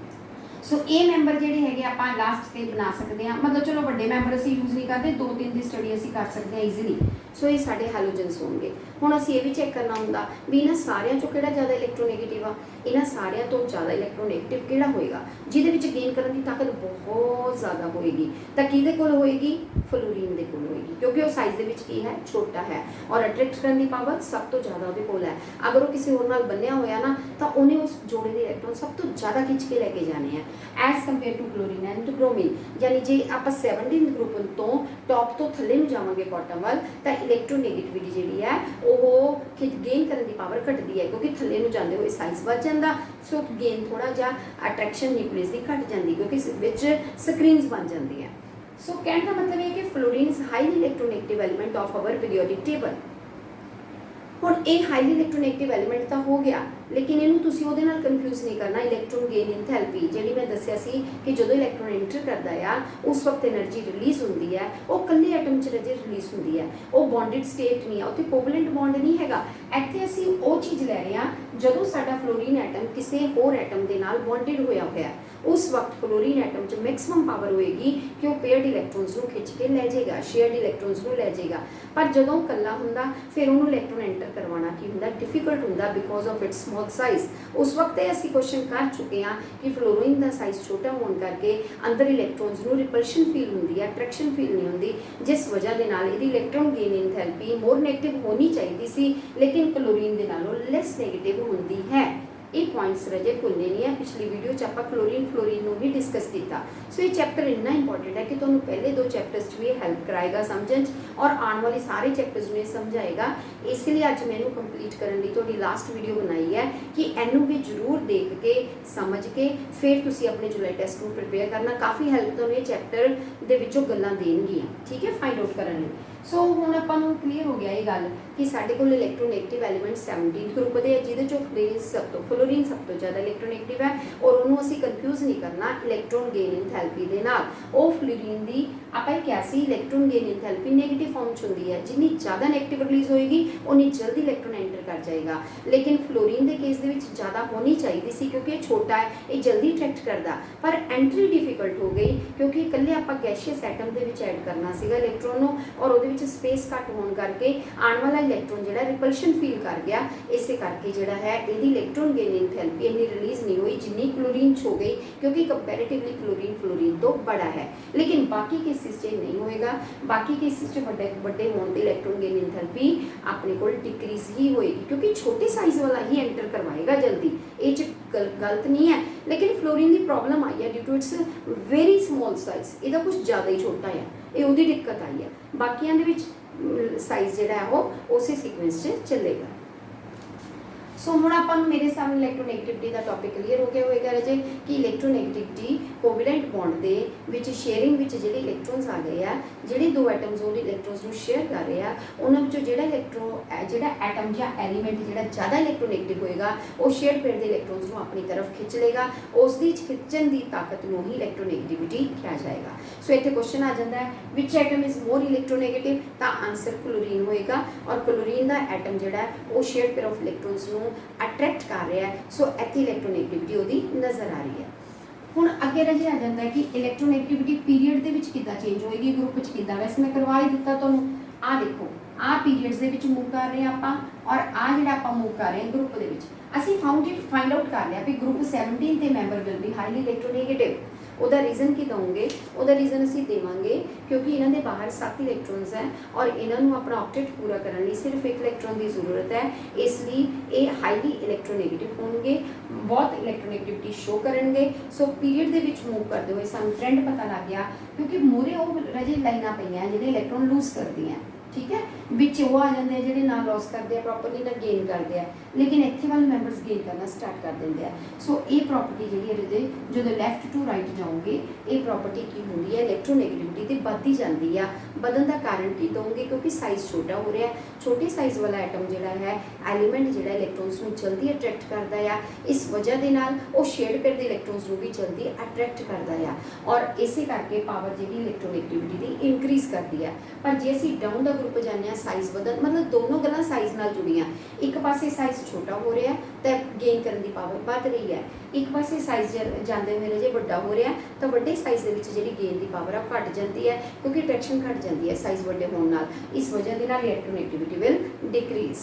सो ये मैंबर जिहड़े हैगे आपां लास्ट ते बना सकते हैं, मतलब चलो वड्डे मैंबर असीं यूज़ नहीं करते, 2-3 की स्टडी असीं कर सकते हैं ईजीली। सो ये साडे हैलोजन्स होणगे। हुण असीं ये भी चैक करना हुंदा भी इन्हां सारियां चों किहड़ा ज़्यादा इलैक्ट्रोनैगेटिव आ, इन्हां सारियां तो ज़्यादा इलैक्ट्रोनैगेटिव किहड़ा होएगा जिहदे विच गेन करन दी ताकत बहुत ज़्यादा होएगी, तां किहदे कोल होएगी, फ्लोरीन दे कोल होएगी, क्योंकि वो साइज़ दे विच की है, छोटा है, और अट्रैक्ट करने की पावर सब तो ज़्यादा उहदे कोल है। अगर वो किसी होर नाल बन्निया होया ना तां उहने उस जोड़े दे इलैक्ट्रॉन सब तो ज़्यादा खिंच के लैके जाने हैं as compare to chlorine and bromine. यानी जे आपां 17 ग्रुप तो टॉप तो थल्ले नूं जावांगे बॉटम वल, तां इलैक्ट्रोनैगेटिविटी जिहड़ी है वो गेन करने की पावर घटदी है, क्योंकि थल्ले नूं जांदे होए साइज़ वध जांदा। सो गेन थोड़ा जिहा अट्रैक्शन न्यूक्लियस की घट जाती, क्योंकि विच स्क्रीन्स बन जाती हैं। सो कहने का मतलब है कि fluorine is highly electronegative element of our periodic table. हुण ये हाईली इलैक्ट्रोनैगेटिव एलीमेंट तो हो गया, लेकिन इनू तुसीं उहदे नाल कन्फ्यूज़ नहीं करना इलैक्ट्रॉन गेन इंथैल्पी, जिहड़ी मैं दस्सिया सी कि जदों इलैक्ट्रॉन एंटर करदा आ उस वक्त एनर्जी रिलीज़ हुंदी है, वो कल्ले एटम च रजे रिलीज़ हुंदी है, वो बॉन्डिड स्टेट नहीं है, उत्थे कोवलेंट बॉन्ड नहीं हैगा। इत्थे असीं वो चीज़ लै रहे हां जदों साडा फ्लोरीन एटम किसी होर एटम दे नाल बॉन्डिड होया होया, उस वक्त फ्लोरीन एटम च मैक्सिमम पावर होएगी कि वो पेयर्ड इलैक्ट्रॉन्स नूं खिंच के लै जाएगा, शेयर्ड इलैक्ट्रॉन्स नूं लै जाएगा। पर जदों कल्ला हुंदा फिर उहनूं इलैक्ट्रॉन एंटर करवाना की हुंदा डिफिकल्ट हुंदा because of its small size. उस वक्त असीं क्वेश्चन कर चुके हैं कि फ्लोरीन का साइज़ छोटा होने करके अंदर इलैक्ट्रॉन्स नूं रिपल्शन फील हुंदी है, अट्रैक्शन फील नहीं हुंदी, जिस वजह दे नाल इहदी इलैक्ट्रॉन गेन इंथैल्पी मोर नैगेटिव होनी चाहिए सी, लेकिन क्लोरीन दे नालों लैस नैगेटिव हुंदी है। ये पॉइंट्स रजे भुलने नहीं है, पिछली वीडियो च आपां फ्लोरीन नूं भी डिस्कस किया। सो ये चैप्टर इन्ना इंपॉर्टेंट है कि तुहानूं पहले 2 चैप्टर्स भी हेल्प कराएगा समझण और आने वाले सारे चैप्टर्स में समझाएगा। इसलिए अज मैं इनू कंप्लीट करने लई तुहाडी लास्ट वीडियो बनाई है कि इनू भी जरूर देख के समझ के फिर तुसीं अपने जुलाई टेस्ट नूं प्रिपेयर करना। काफ़ी हेल्प तुहानूं ये चैप्टर दे विचों गल्लां देणगीਆਂ, ठीक है, फाइंड आउट करन लई। सो हुण आपां नूं क्लीयर हो गया ये गल कि साडे कोल इलैक्ट्रोनैगेटिव एलीमेंट 17 ग्रुप दे है, जिहदे चों फ्लोरीन सब तो ज़्यादा इलैक्ट्रोनैगेटिव है, और उन्होंने असीं कन्फ्यूज़ नहीं करना इलैक्ट्रॉन गेन इंथैल्पी दे नाल। वो फ्लोरीन दी आपां क्या सी electron gain enthalpy negative form च हुंदी है, जिन्नी ज़्यादा नैगेटिव रिलीज़ होएगी उन्नी जल्दी इलैक्ट्रॉन एंटर कर जाएगा। लेकिन फ्लोरीन के केस दे विच ज़्यादा होनी चाहिए सी, क्योंकि ये छोटा है, ये जल्दी अट्रैक्ट करता, पर एंट्री डिफिकल्ट हो गई क्योंकि कल्ले आपां गैशियस एटम दे विच ऐड करना सीगा इलैक्ट्रॉन नूं, और उहदे विच स्पेस घट होने करके आने वाला इलैक्ट्रॉन जिहड़ा रिपल्शन फील कर गया, इस करके जिहड़ा है इहदी इलैक्ट्रॉन गेन इंथैल्पी इन्नी रिलीज़ नहीं हुई जिन्नी क्लोरीन च हो गई, क्योंकि कंपैरेटिवली फ्लोरीन तो बड़ा है। लेकिन बाकी केसिस च नहीं होएगा, बाकी केसिस च बड़े होने ते इलैक्ट्रॉन गेन इंथैल्पी अपने कोल डिक्रीज ही होएगी, क्योंकि छोटे साइज़ वाला ही एंटर करवाएगा जल्दी, ये गलत नहीं है। लेकिन फ्लोरीन की प्रॉब्लम आई है due to its very small size, इसका कुछ ज़्यादा ही छोटा है, ये उहदी दिक्कत आई है। बाकियां दे विच साइज़ जिहड़ा है वो उसी सीक्वेंस च चलेगा। सो हुण आपां नूं मेरे सामने इलैक्ट्रोनैगेटिविटी का टॉपिक क्लीयर हो गया होएगा रजे कि इलैक्ट्रोनैगेटिविटी कोवलेंट बॉन्ड दे विच शेयरिंग विच जिहड़े इलैक्ट्रॉन्स आ गए आ, जिहड़े 2 एटम्स उहदे इलैक्ट्रॉन्स नूं शेयर कर रहे आ, उन्हां विचों जिहड़ा एटम या एलीमेंट जिहड़ा ज़्यादा इलैक्ट्रोनैगेटिव होएगा वो शेयर पेयर दे इलैक्ट्रॉन्स नूं अपनी तरफ खिंच लेगा, उसदी खिंचण दी ताकत नूं ही इलैक्ट्रोनैगेटिविटी कहा जाएगा। सो इत्थे क्वेश्चन आ जाता है विच एटम इज मोर इलैक्ट्रोनैगेटिव, तां आंसर क्लोरीन होएगा, और क्लोरीन दा एटम जिहड़ा है वो शेयर पेयर ऑफ इलैक्ट्रॉन्स नूं अट्रैक्ट कर रहा है। सो इत्थे इलैक्ट्रोनैगेटिविटी उहदी नज़र आ रही है। हुण अगे रजे आ जाता है कि इलैक्ट्रोनैगेटिविटी पीरीयड दे विच किद्दां चेंज होएगी, ग्रुप च किद्दां। वैसे मैं करवा ही दिता तुहानूं, आ देखो आ पीरीयड्स दे विच मूव कर रहे हैं आपां, और आ जिहड़ा आपां मूव कर रहे हैं ग्रुप दे विच। असीं फाइंड आउट कर लिया कि ग्रुप 17 ते मैंबर विल बी हाईली इलैक्ट्रोनैगेटिव। ਉਹਦਾ ਰੀਜ਼ਨ ਕੀ ਦਵਾਂਗੇ, ਉਹਦਾ ਰੀਜ਼ਨ ਅਸੀਂ ਦੇਵਾਂਗੇ ਕਿਉਂਕਿ ਇਹਨਾਂ ਦੇ ਬਾਹਰ 7 ਇਲੈਕਟ੍ਰੋਨਸ ਹੈ ਔਰ ਇਹਨਾਂ ਨੂੰ ਆਪਣਾ ਆਕਟੇਟ ਪੂਰਾ ਕਰਨ ਲਈ ਸਿਰਫ ਇੱਕ ਇਲੈਕਟ੍ਰੋਨ ਦੀ ਜ਼ਰੂਰਤ ਹੈ, ਇਸ ਲਈ ਇਹ ਹਾਈਲੀ ਇਲੈਕਟ੍ਰੋਨੈਗੇਟਿਵ ਹੋਣਗੇ, ਬਹੁਤ ਇਲੈਕਟ੍ਰੋਨੈਗੇਟਿਵਿਟੀ ਸ਼ੋ ਕਰਨਗੇ। ਸੋ ਪੀਰੀਅਡ ਦੇ ਵਿੱਚ ਮੂਵ ਕਰਦੇ ਹੋਏ ਸਾਨੂੰ ਟ੍ਰੈਂਡ ਪਤਾ ਲੱਗ ਗਿਆ, ਕਿਉਂਕਿ ਮੂਰੇ ਉਹ ਰਜੇ ਲਾਈਨਾਂ ਪਈਆਂ ਜਿਹੜੇ ਇਲੈਕਟ੍ਰੋਨ ਲੂਜ਼ ਕਰਦੀਆਂ, ठीक है, ਵਿੱਚ ਉਹ ਆ ਜਾਂਦੇ ਆ ਜਿਹੜੇ ਨਾ ਲॉस ਕਰਦੇ ਆ ਪ੍ਰੋਪਰਲੀ ਨਾ ਗੇਨ ਕਰਦੇ ਆ, ਲੇਕਿਨ ਇੱਥੇ ਵਾਲੇ ਮੈਂਬਰਸ ਗੇਨ ਕਰਨਾ ਸਟਾਰਟ ਕਰ ਦਿੰਦੇ ਆ। ਸੋ ਇਹ ਪ੍ਰੋਪਰਟੀ ਜਿਹੜੀ ਹੈ ਜਦੋਂ ਲੈਫਟ ਟੂ ਰਾਈਟ ਜਾਓਗੇ ਇਹ ਪ੍ਰੋਪਰਟੀ ਕੀ ਹੁੰਦੀ ਹੈ, ਇਲੈਕਟ੍ਰੋਨੈਗੇਟਿਵਿਟੀ ਤੇ ਵੱਧਦੀ ਜਾਂਦੀ ਆ। ਵਧਣ ਦਾ ਕਾਰਨ ਕੀ ਦਊਂਗੇ, ਕਿਉਂਕਿ ਸਾਈਜ਼ ਛੋਟਾ ਹੋ ਰਿਹਾ, ਛੋਟੇ ਸਾਈਜ਼ ਵਾਲਾ ਐਟਮ ਜਿਹੜਾ ਹੈ ਐਲੀਮੈਂਟ ਜਿਹੜਾ ਇਲੈਕਟ੍ਰੋਨਸ ਨੂੰ ਜਲਦੀ ਅਟਰੈਕਟ ਕਰਦਾ ਆ, ਇਸ ਵਜ੍ਹਾ ਦੇ ਨਾਲ ਉਹ ਸ਼ੇਡ ਪੇਅਰ ਦੇ ਇਲੈਕਟ੍ਰੋਨਸ ਨੂੰ ਵੀ ਜਲਦੀ ਅਟਰੈਕਟ ਕਰਦਾ ਆ, ਔਰ ਇਸੇ ਕਰਕੇ ਪਾਵਰ ਜਿਹੜੀ ਇਲੈਕਟ੍ਰੋਨੈਗੇਟਿਵਿਟੀ ਦੀ ਇਨਕਰੀਜ਼ ਕਰਦੀ ਆ। ਪਰ ਜੇ ਅਸੀਂ ਡਾਊਨ ਦਾ ਗਰੁੱਪ ਜਾਂਦੇ ਹਾਂ ਸਾਈਜ਼ ਵਧਣ, ਮਤਲਬ ਦੋਨੋਂ ਗੱਲਾਂ ਸਾਈਜ਼ ਨਾਲ ਜੁੜੀਆਂ, ਇੱਕ ਪਾਸੇ ਸਾਈਜ਼ ਛੋਟਾ ਹੋ ਰਿਹਾ ਤਾਂ ਗੇਨ ਕਰਨ ਦੀ ਪਾਵਰ ਵੱਧ ਰਹੀ ਹੈ, ਇੱਕ ਪਾਸੇ ਸਾਈਜ਼ ਜਾਂਦੇ ਹੋਏ ਜੇ ਵੱਡਾ ਹੋ ਰਿਹਾ ਤਾਂ ਵੱਡੇ ਸਾਈਜ਼ ਦੇ ਵਿੱਚ ਜਿਹੜੀ ਗੇਨ ਦੀ ਪਾਵਰ ਆ ਘਟ ਜਾਂਦੀ ਹੈ, ਕਿਉਂਕਿ ਅਟਰੈਕਸ਼ਨ ਘਟ ਜਾਂਦੀ ਹੈ ਸਾਈਜ਼ ਵੱਡੇ ਹੋਣ ਨਾਲ। ਇਸ ਵਜ੍ਹਾ ਦੇ ਨਾਲ ਇਲੈਕਟ੍ਰੋਨੈਗੇਟਿਵਿਟੀ ਵਿਲ ਡਿਕਰੀਜ਼।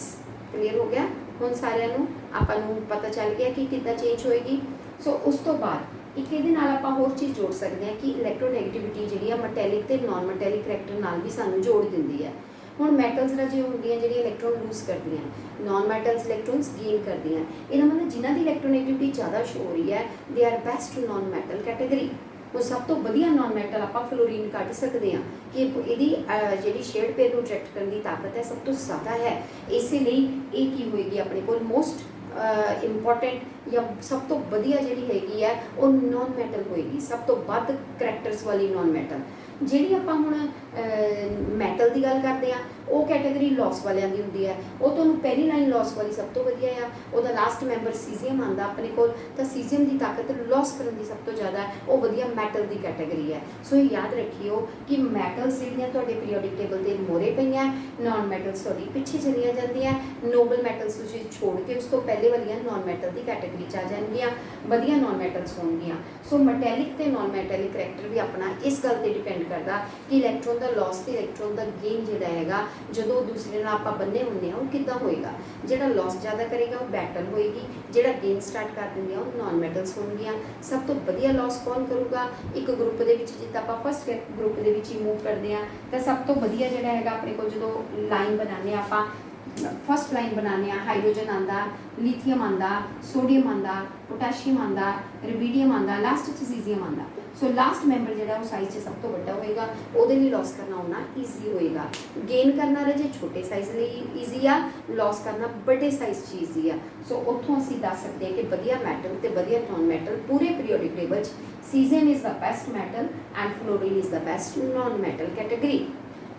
ਕਲੀਅਰ ਹੋ ਗਿਆ ਹੁਣ ਸਾਰਿਆਂ ਨੂੰ, ਆਪਾਂ ਨੂੰ ਪਤਾ ਚੱਲ ਗਿਆ ਕਿ ਕਿੱਦਾਂ ਚੇਂਜ ਹੋਏਗੀ। ਸੋ ਉਸ ਤੋਂ ਬਾਅਦ ਇੱਕ ਇਹਦੇ ਨਾਲ ਆਪਾਂ ਹੋਰ ਚੀਜ਼ ਜੋੜ ਸਕਦੇ ਹਾਂ ਕਿ ਇਲੈਕਟ੍ਰੋਨੈਗੇਟਿਵਿਟੀ ਜਿਹੜੀ ਆ ਮੈਟੈਲਿਕ ਤੇ ਨਾਨ ਮੈਟੈਲਿਕ ਕਰੈਕਟਰ ਨਾਲ ਵੀ ਸਾਨੂੰ ਜੋੜ ਦਿੰਦੀ ਹੈ। ਹੁਣ ਮੈਟਲਸ ਰਾਜੇ ਹੁੰਦੀਆਂ ਜਿਹੜੀਆਂ ਇਲੈਕਟ੍ਰੋਨ ਲੂਜ਼ ਕਰਦੀਆਂ, ਨਾਨ ਮੈਟਲਸ ਇਲੈਕਟ੍ਰੋਨਸ ਗੇਨ ਕਰਦੀਆਂ। ਇਹਦਾ ਮਤਲਬ ਜਿਨ੍ਹਾਂ ਦੀ ਇਲੈਕਟ੍ਰੋਨੈਗੇਟਿਵਿਟੀ ਜ਼ਿਆਦਾ ਸ਼ੋ ਹੋ ਰਹੀ ਹੈ they are best non metal category. ਉਹ ਸਭ ਤੋਂ ਵਧੀਆ ਨਾਨ ਮੈਟਲ ਆਪਾਂ ਫਲੋਰੀਨ ਕੱਢ ਸਕਦੇ ਹਾਂ ਕਿ ਇਹਦੀ ਜਿਹੜੀ ਸ਼ੇਡ ਪੇਅਰ ਨੂੰ ਅਟਰੈਕਟ ਕਰਨ ਦੀ ਤਾਕਤ ਹੈ ਸਭ ਤੋਂ ਜ਼ਿਆਦਾ ਹੈ। ਇਸੇ ਲਈ ਇਹ ਕੀ ਹੋਏਗੀ ਆਪਣੇ ਕੋਲ ਮੋਸਟ ਇੰਪੋਰਟੈਂਟ ਜਾਂ ਸਭ ਤੋਂ ਵਧੀਆ ਜਿਹੜੀ ਹੈਗੀ ਹੈ ਉਹ ਨਾਨ ਮੈਟਲ ਹੋਏਗੀ, ਸਭ ਤੋਂ ਵੱਧ ਕਰੈਕਟਰਸ ਵਾਲੀ ਨਾਨ ਮੈਟਲ। ਜਿਹੜੀ ਆਪਾਂ ਹੁਣ ਮੈਟਲ ਦੀ ਗੱਲ ਕਰਦੇ ਆ ਉਹ ਕੈਟੇਗਰੀ ਲੌਸ ਵਾਲਿਆਂ ਦੀ ਹੁੰਦੀ ਹੈ। ਉਹ ਤੁਹਾਨੂੰ ਪਹਿਲੀ ਲਾਈਨ ਲੌਸ ਵਾਲੀ ਸਭ ਤੋਂ ਵਧੀਆ ਆ, ਉਹਦਾ ਲਾਸਟ ਮੈਂਬਰ ਸੀਜ਼ੀਅਮ ਆਉਂਦਾ ਆਪਣੇ ਕੋਲ, ਤਾਂ ਸੀਜ਼ੀਅਮ ਦੀ ਤਾਕਤ ਲੌਸ ਕਰਨ ਦੀ ਸਭ ਤੋਂ ਜ਼ਿਆਦਾ ਹੈ, ਉਹ ਵਧੀਆ ਮੈਟਲ ਦੀ ਕੈਟੇਗਰੀ ਹੈ। ਸੋ ਇਹ ਯਾਦ ਰੱਖਿਓ ਕਿ ਮੈਟਲਸ ਜਿਹੜੀਆਂ ਤੁਹਾਡੇ ਪੀਰੀਓਡਿਕ ਟੇਬਲ ਤੇ ਮੋਰੇ ਪਈਆਂ, ਨਾਨ ਮੈਟਲਸ ਤੁਹਾਡੀ ਪਿੱਛੇ ਚਲੀਆਂ ਜਾਂਦੀਆਂ, ਨੋਬਲ ਮੈਟਲਸ ਤੁਸੀਂ ਛੋੜ ਕੇ ਉਸ ਤੋਂ ਪਹਿਲੇ ਵਾਲੀਆਂ ਨਾਨ ਮੈਟਲ ਦੀ ਕੈਟੇਗਰੀ 'ਚ ਆ ਜਾਣਗੀਆਂ, ਵਧੀਆ ਨਾਨ ਮੈਟਲਸ ਹੋਣਗੀਆਂ। ਸੋ ਮੈਟੈਲਿਕ ਤੇ ਨਾਨ ਮੈਟੈਲਿਕ ਕਰੈਕਟਰ ਵੀ ਆਪਣਾ ਇਸ ਗੱਲ ਤੇ ਡਿਪੈਂਡ ਕਰਦਾ ਕਿ ਇਲੈਕਟ੍ਰੋਨ ਦਾ ਲੌਸ ਤੇ ਇਲੈਕਟ੍ਰੋਨ ਦਾ ਗੇਨ ਜਿਹੜਾ ਹੈਗਾ ਜਦੋਂ ਦੂਸਰੇ ਨਾਲ ਆਪਾਂ ਬੰਨੇ ਹੁੰਦੇ ਆ ਉਹ ਕਿੱਦਾਂ ਹੋਏਗਾ। ਜਿਹੜਾ ਲੌਸ ਜ਼ਿਆਦਾ ਕਰੇਗਾ ਉਹ ਮੈਟਲ ਹੋਏਗੀ, ਜਿਹੜਾ ਗੇਨ ਸਟਾਰਟ ਕਰ ਦਿੰਦੇ ਆ ਉਹ ਨਾਨ ਮੈਟਲਸ ਹੋਣਗੀਆਂ। ਸਭ ਤੋਂ ਵਧੀਆ ਲੌਸ ਕੌਣ ਕਰੂਗਾ ਇੱਕ ਗਰੁੱਪ ਦੇ ਵਿੱਚ, ਜਿੱਦਾਂ ਆਪਾਂ ਫਸਟ ਗਰੁੱਪ ਦੇ ਵਿੱਚ ਹੀ ਮੂਵ ਕਰਦੇ ਆ ਤਾਂ ਸਭ ਤੋਂ ਵਧੀਆ ਜਿਹੜਾ ਹੈਗਾ ਆਪਣੇ ਕੋਲ ਜਦੋਂ ਲਾਈਨ ਬਣਾਉਂਦੇ ਆ ਆਪਾਂ ਫਸਟ ਲਾਈਨ ਬਣਾਉਂਦੇ ਆ, ਹਾਈਡਰੋਜਨ ਆਉਂਦਾ, ਲਿਥੀਅਮ ਆਉਂਦਾ, ਸੋਡੀਅਮ ਆਉਂਦਾ, ਪੋਟਾਸ਼ੀਅਮ ਆਉਂਦਾ, ਰਬੀਡੀਅਮ ਆਉਂਦਾ, ਲਾਸਟ 'ਚ ਸੀਜ਼ੀਅਮ ਆਉਂਦਾ। ਸੋ ਲਾਸਟ ਮੈਂਬਰ ਜਿਹੜਾ ਉਹ ਸਾਈਜ਼ 'ਚ ਸਭ ਤੋਂ ਵੱਡਾ ਹੋਏਗਾ, ਉਹਦੇ ਲਈ ਲੌਸ ਕਰਨਾ ਉਹਨਾਂ ਈਜ਼ੀ ਹੋਏਗਾ। ਗੇਨ ਕਰਨਾ ਜੇ ਛੋਟੇ ਸਾਈਜ਼ ਲਈ ਈਜ਼ੀ ਆ, ਲੌਸ ਕਰਨਾ ਵੱਡੇ ਸਾਈਜ਼ 'ਚ ਈਜ਼ੀ ਆ। ਸੋ ਉੱਥੋਂ ਅਸੀਂ ਦੱਸ ਸਕਦੇ ਹਾਂ ਕਿ ਵਧੀਆ ਮੈਟਲ ਤੇ ਵਧੀਆ ਨਾਨ ਮੈਟਲ ਪੂਰੇ ਪੀਰੀਓਡਿਕ ਟੇਬਲ 'ਚ caesium is the best metal and fluorine is the best non metal category.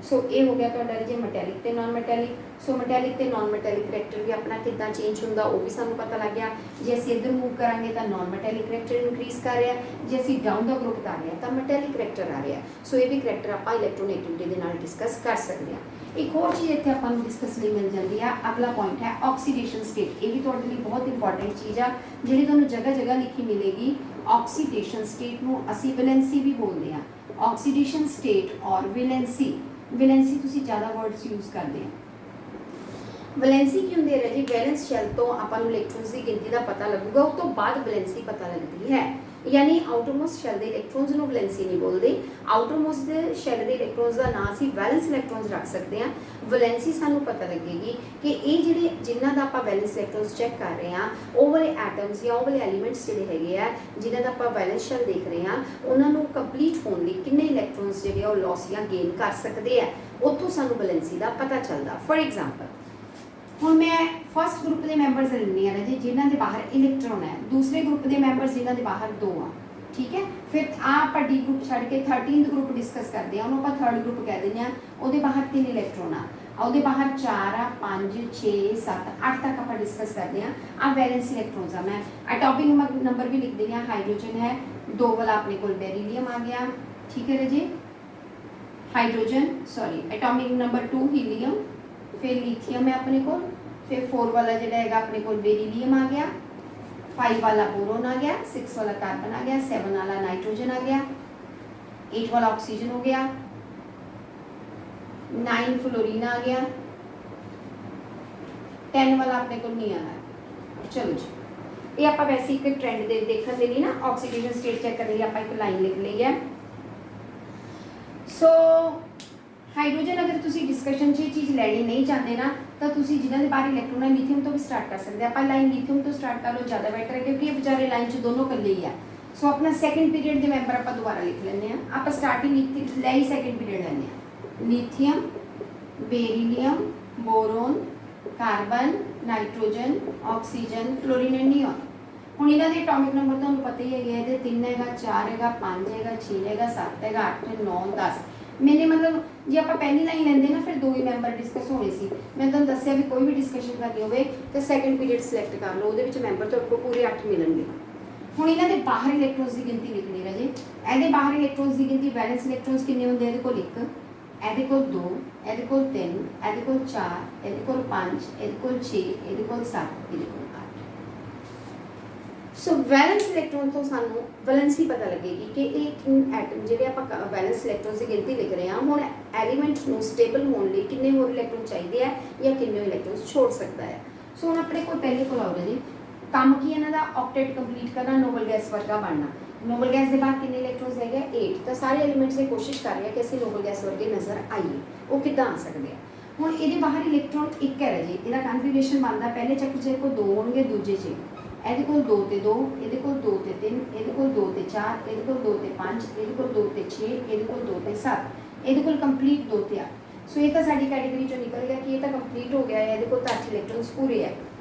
So ਇਹ ਹੋ ਗਿਆ ਤੁਹਾਡਾ ਜੇ ਮੈਟੈਲਿਕ ਤੇ ਨਾਨ ਮੈਟੈਲਿਕ। ਸੋ ਮੈਟੈਲਿਕ ਤੇ ਨਾਨ ਮੈਟੈਲਿਕ ਕਰੈਕਟਰ ਵੀ ਆਪਣਾ ਕਿੱਦਾਂ ਚੇਂਜ ਹੁੰਦਾ ਉਹ ਵੀ ਸਾਨੂੰ ਪਤਾ ਲੱਗ ਗਿਆ। ਜੇ ਅਸੀਂ ਇੱਧਰ ਮੂਵ ਕਰਾਂਗੇ ਤਾਂ ਨਾਨ ਮੈਟੈਲਿਕ ਕਰੈਕਟਰ ਇਨਕਰੀਜ਼ ਕਰ ਰਿਹਾ, ਜੇ ਅਸੀਂ ਡਾਊਨ ਦਾ ਗਰੁੱਪ ਆ ਰਿਹਾ ਤਾਂ ਮੈਟੈਲਿਕ ਕਰੈਕਟਰ ਆ ਰਿਹਾ। ਸੋ ਇਹ ਵੀ ਕਰੈਕਟਰ ਆਪਾਂ ਇਲੈਕਟ੍ਰੋਨੈਗੇਟਿਵਿਟੀ ਦੇ ਨਾਲ ਡਿਸਕਸ ਕਰ ਸਕਦੇ ਹਾਂ। ਇੱਕ ਹੋਰ ਚੀਜ਼ ਇੱਥੇ ਆਪਾਂ ਨੂੰ ਡਿਸਕਸ ਲਈ ਮਿਲ ਜਾਂਦੀ ਆ, ਅਗਲਾ ਪੁਆਇੰਟ ਹੈ ਆਕਸੀਡੇਸ਼ਨ ਸਟੇਟ। ਇਹ ਵੀ ਤੁਹਾਡੇ ਲਈ ਬਹੁਤ ਇੰਪੋਰਟੈਂਟ ਚੀਜ਼ ਆ ਜਿਹੜੀ ਤੁਹਾਨੂੰ ਜਗ੍ਹਾ ਜਗ੍ਹਾ ਲਿਖੀ ਮਿਲੇਗੀ। ਆਕਸੀਡੇਸ਼ਨ ਸਟੇਟ ਨੂੰ ਅਸੀਂ ਵੈਲੈਂਸੀ ਵੀ ਬੋਲਦੇ ਹਾਂ, ਆਕਸੀਡੇਸ਼ਨ ਸਟੇਟ ਔਰ ਵੈਲੈਂਸੀ। ਵੈਲੈਂਸੀ ਤੁਸੀਂ ਜ਼ਿਆਦਾ ਵਰਡਸ ਯੂਜ਼ ਕਰਦੇ ਆ। ਵੈਲੈਂਸੀ ਕੀ ਹੁੰਦੀ ਹੈ ਜੀ, ਵੈਲੈਂਸ ਸ਼ੈਲ ਤੋਂ ਆਪਾਂ ਨੂੰ ਇਲੈਕਟ੍ਰੋਨਸ ਦੀ ਗਿਣਤੀ ਦਾ ਪਤਾ ਲੱਗੂਗਾ, ਉਸ ਤੋਂ ਬਾਅਦ ਵੈਲੈਂਸੀ ਪਤਾ ਲੱਗਦੀ ਹੈ। ਯਾਨੀ ਆਊਟਰਮੋਸਟ ਸ਼ੈਲ ਦੇ ਇਲੈਕਟ੍ਰੋਨਸ ਨੂੰ ਵੈਲੈਂਸੀ ਨਹੀਂ ਬੋਲਦੇ, ਆਊਟਰਮੋਸਟ ਦੇ ਸ਼ੈਲ ਦੇ ਇਲੈਕਟ੍ਰੋਨਸ ਦਾ ਨਾਂ ਅਸੀਂ ਵੈਲੈਂਸ ਇਲੈਕਟ੍ਰੋਨਸ ਰੱਖ ਸਕਦੇ ਹਾਂ। ਵੈਲੈਂਸੀ ਸਾਨੂੰ ਪਤਾ ਲੱਗੇਗੀ ਕਿ ਇਹ ਜਿਹੜੇ ਜਿਨ੍ਹਾਂ ਦਾ ਆਪਾਂ ਵੈਲੈਂਸ ਇਲੈਕਟ੍ਰੋਨਸ ਚੈੱਕ ਕਰ ਰਹੇ ਹਾਂ ਉਹ ਵਾਲੇ ਐਟਮਸ ਜਾਂ ਉਹ ਵਾਲੇ ਐਲੀਮੈਂਟਸ ਜਿਹੜੇ ਹੈਗੇ ਆ ਜਿਨ੍ਹਾਂ ਦਾ ਆਪਾਂ ਵੈਲੈਂਸ ਸ਼ੈਲ ਦੇਖ ਰਹੇ ਹਾਂ ਉਹਨਾਂ ਨੂੰ ਕੰਪਲੀਟ ਹੋਣ ਲਈ ਕਿੰਨੇ ਇਲੈਕਟ੍ਰੋਨਸ ਜਿਹੜੇ ਆ ਉਹ ਲੌਸ ਜਾਂ ਗੇਨ ਕਰ ਸਕਦੇ ਆ, ਉੱਥੋਂ ਸਾਨੂੰ ਵੈਲੈਂਸੀ ਦਾ ਪਤਾ ਚੱਲਦਾ। ਫॉर एग्जांपल ਹੁਣ ਮੈਂ ਫਸਟ ਗਰੁੱਪ ਦੇ ਮੈਂਬਰਸ ਲੈਂਦੀ ਹਾਂ ਜੀ ਜਿਨ੍ਹਾਂ ਦੇ ਬਾਹਰ ਇਲੈਕਟ੍ਰੋਨ ਹੈ, ਦੂਸਰੇ ਗਰੁੱਪ ਦੇ ਮੈਂਬਰਸ ਜਿਨ੍ਹਾਂ ਦੇ ਬਾਹਰ 2 ਆ, ਠੀਕ ਹੈ। ਫਿਰ ਆਪਾਂ ਡੀ ਗਰੁੱਪ ਛੱਡ ਕੇ 13th ਗਰੁੱਪ ਡਿਸਕਸ ਕਰਦੇ ਹਾਂ, ਉਹਨੂੰ ਆਪਾਂ ਥਰਡ ਗਰੁੱਪ ਕਹਿ ਦਿੰਦੇ ਹਾਂ। ਉਹਦੇ ਬਾਹਰ 3 ਇਲੈਕਟ੍ਰੋਨ ਆ, ਉਹਦੇ ਬਾਹਰ 4 ਆ, 5 6 7 8 ਤੱਕ ਆਪਾਂ ਡਿਸਕਸ ਕਰਦੇ ਹਾਂ। ਆ ਵੈਲੈਂਸ ਇਲੈਕਟ੍ਰੋਨਸ ਆ, ਮੈਂ ਐਟੋਮਿਕ ਨੰਬਰ ਵੀ ਲਿਖ ਦਿੰਦੀ ਹਾਂ। ਹਾਈਡਰੋਜਨ ਹੈ 2 ਵਾਲਾ ਆਪਣੇ ਕੋਲ ਬੈਰੀਲੀਅਮ ਆ ਗਿਆ, ਠੀਕ ਹੈ ਜੀ। Hydrogen sorry atomic number 2 helium, फिर लिथियम है अपने को, फिर 4 वाला जो है अपने को बेरिलियम आ गया, 5 वाला बोरोन आ गया, 6 वाला कार्बन आ गया, 7 वाला नाइट्रोजन आ गया, 8 वाला ऑक्सीजन हो गया, 9 फ्लोरीन आ गया, 10 वाला अपने को नहीं आना। चलो जी, ये आप वैसे एक ट्रेंड दे देखने के लिए ना ऑक्सीडेशन स्टेट चेक करने के लिए आप एक लाइन लिख ली है। सो हाइड्रोजन अगर तुसी डिस्कशन च चीज़ लैनी नहीं चाहते ना तो तुसी जिन्हों के बाहर इलैक्ट्रॉन है लिथियम तो भी स्टार्ट कर सकते हैं। आप लाइन लिथियम तो स्टार्ट कर लो, ज़्यादा बेटर है क्योंकि ये बेचारे लाइन च दोनों कल्ले ही है। सो अपना सैकेंड पीरियड के मैंबर आप दोबारा लिख लें, आप स्टार्टिंग ले ही सैकेंड पीरियड लें। Lithium beryllium, boron, carbon, nitrogen, oxygen, fluorine and neon. ਹੁਣ ਇਹਨਾਂ ਦੇ ਐਟੋਮਿਕ ਨੰਬਰ ਤੁਹਾਨੂੰ ਪਤਾ ਹੀ ਹੈਗੇ, ਇਹਦੇ 3 ਹੈਗਾ, 4 ਹੈਗਾ, 5 ਹੈਗਾ, 6 ਹੈਗਾ, 7 ਹੈਗਾ, 8, 9, 10। ਮੈਨੇ ਮਤਲਬ ਜੇ ਆਪਾਂ ਪਹਿਲੀ ਲਾਈਨ ਲੈਂਦੇ ਨਾ ਫਿਰ ਦੋ ਹੀ ਮੈਂਬਰ ਡਿਸਕਸ ਹੋਣੇ ਸੀ। ਮੈਂ ਤੁਹਾਨੂੰ ਦੱਸਿਆ ਵੀ ਕੋਈ ਵੀ ਡਿਸਕਸ਼ਨ ਕਰਨੀ ਹੋਵੇ ਤਾਂ ਸੈਕੰਡ ਪੀਰੀਅਡ ਸਿਲੈਕਟ ਕਰ ਲਓ, ਉਹਦੇ ਵਿੱਚ ਮੈਂਬਰ ਤੁਹਾਡੇ ਕੋਲ ਪੂਰੇ 8 ਮਿਲਣਗੇ। ਹੁਣ ਇਹਨਾਂ ਦੇ ਬਾਹਰ ਇਲੈਕਟ੍ਰੋਨਸ ਦੀ ਗਿਣਤੀ ਲਿਖਣੀ ਰਾਜੇ। ਇਹਦੇ ਬਾਹਰ ਇਲੈਕਟ੍ਰੋਨਸ ਦੀ ਗਿਣਤੀ, ਵੈਲੈਂਸ ਇਲੈਕਟ੍ਰੋਨਸ ਕਿੰਨੇ ਹੁੰਦੇ ਆ? ਇਹਦੇ ਕੋਲ 1, ਇਹਦੇ ਕੋਲ 2, ਇਹਦੇ ਕੋਲ 3, ਇਹਦੇ ਕੋਲ 4, ਇਹਦੇ ਕੋਲ 5, ਇਹਦੇ ਕੋਲ 6, ਇਹਦੇ ਕੋਲ 7, ਇਹਦੇ ਕੋਲ 8। ਸੋ ਵੈਲੈਂਸ ਇਲੈਕਟ੍ਰੋਨ ਤੋਂ ਸਾਨੂੰ ਵੈਲੈਂਸੀ ਪਤਾ ਲੱਗੇਗੀ ਕਿ ਇਹ ਐਟਮ ਜਿਹੜੇ ਆਪਾਂ ਵੈਲੈਂਸ ਇਲੈਕਟ੍ਰੋਨਸ ਦੀ ਗਿਣਤੀ ਲਿਖ ਰਹੇ ਹਾਂ। ਹੁਣ ਐਲੀਮੈਂਟ ਨੂੰ ਸਟੇਬਲ ਹੋਣ ਲਈ ਕਿੰਨੇ ਹੋਰ ਇਲੈਕਟ੍ਰੋਨ ਚਾਹੀਦੇ ਆ ਜਾਂ ਕਿੰਨੇ ਇਲੈਕਟ੍ਰੋਨਸ ਛੋੜ ਸਕਦਾ ਹੈ। ਸੋ ਹੁਣ ਆਪਣੇ ਕੋਲ ਪਹਿਲੇ ਕੋਲ ਆਉਗਾ ਜੀ, ਕੰਮ ਕੀ ਇਹਨਾਂ ਦਾ? ਆਕਟੇਟ ਕੰਪਲੀਟ ਕਰਨਾ, ਨੋਬਲ ਗੈਸ ਵਰਗਾ ਬਣਨਾ। ਨੋਬਲ ਗੈਸ ਦੇ ਬਾਅਦ ਕਿੰਨੇ ਇਲੈਕਟ੍ਰੋਨਸ ਹੈਗੇ? 8। ਤਾਂ ਸਾਰੇ ਐਲੀਮੈਂਟਸ ਇਹ ਕੋਸ਼ਿਸ਼ ਕਰ ਰਹੇ ਆ ਕਿ ਅਸੀਂ ਨੋਬਲ ਗੈਸ ਵਰਗੇ ਨਜ਼ਰ ਆਈਏ। ਉਹ ਕਿੱਦਾਂ ਆ ਸਕਦੇ ਆ? ਹੁਣ ਇਹਦੇ ਬਾਹਰ ਇਲੈਕਟ੍ਰੋਨ 1 ਹੈ ਜੀ, ਇਹਦਾ ਕਨਫੀਗਰੇਸ਼ਨ ਬਣਦਾ ਪਹਿਲੇ ਚੱਕਰ 'ਚ ਕੋਲ 2 ਹੋਣਗੇ, ਦੂਜੇ 'ਚ ਇਹਦੇ ਕੋਲ 2 ਤੇ 2, ਇਹਦੇ ਕੋਲ 2 ਤੇ 3, ਇਹਦੇ ਕੋਲ 2 ਤੇ 4, ਇਹਦੇ ਕੋਲ 2 ਤੇ 5, ਇਹਦੇ ਕੋਲ 2 ਤੇ 6, ਇਹਦੇ ਕੋਲ 2 ਤੇ 7, ਇਹਦੇ ਕੋਲ ਕੰਪਲੀਟ 2 ਤੇ 8। ਸੋ ਇਹ ਤਾਂ ਸਾਡੀ ਕੈਟੇਗਰੀ ਚੋਂ ਨਿਕਲ ਗਿਆ ਕਿ ਇਹ ਤਾਂ ਕੰਪਲੀਟ ਹੋ ਗਿਆ ਹੈ, ਇਹਦੇ ਕੋਲ ਤਾਂ 8 ਇਲੈਕਟ੍ਰੋਨਸ ਪੂਰੇ ਹੈ।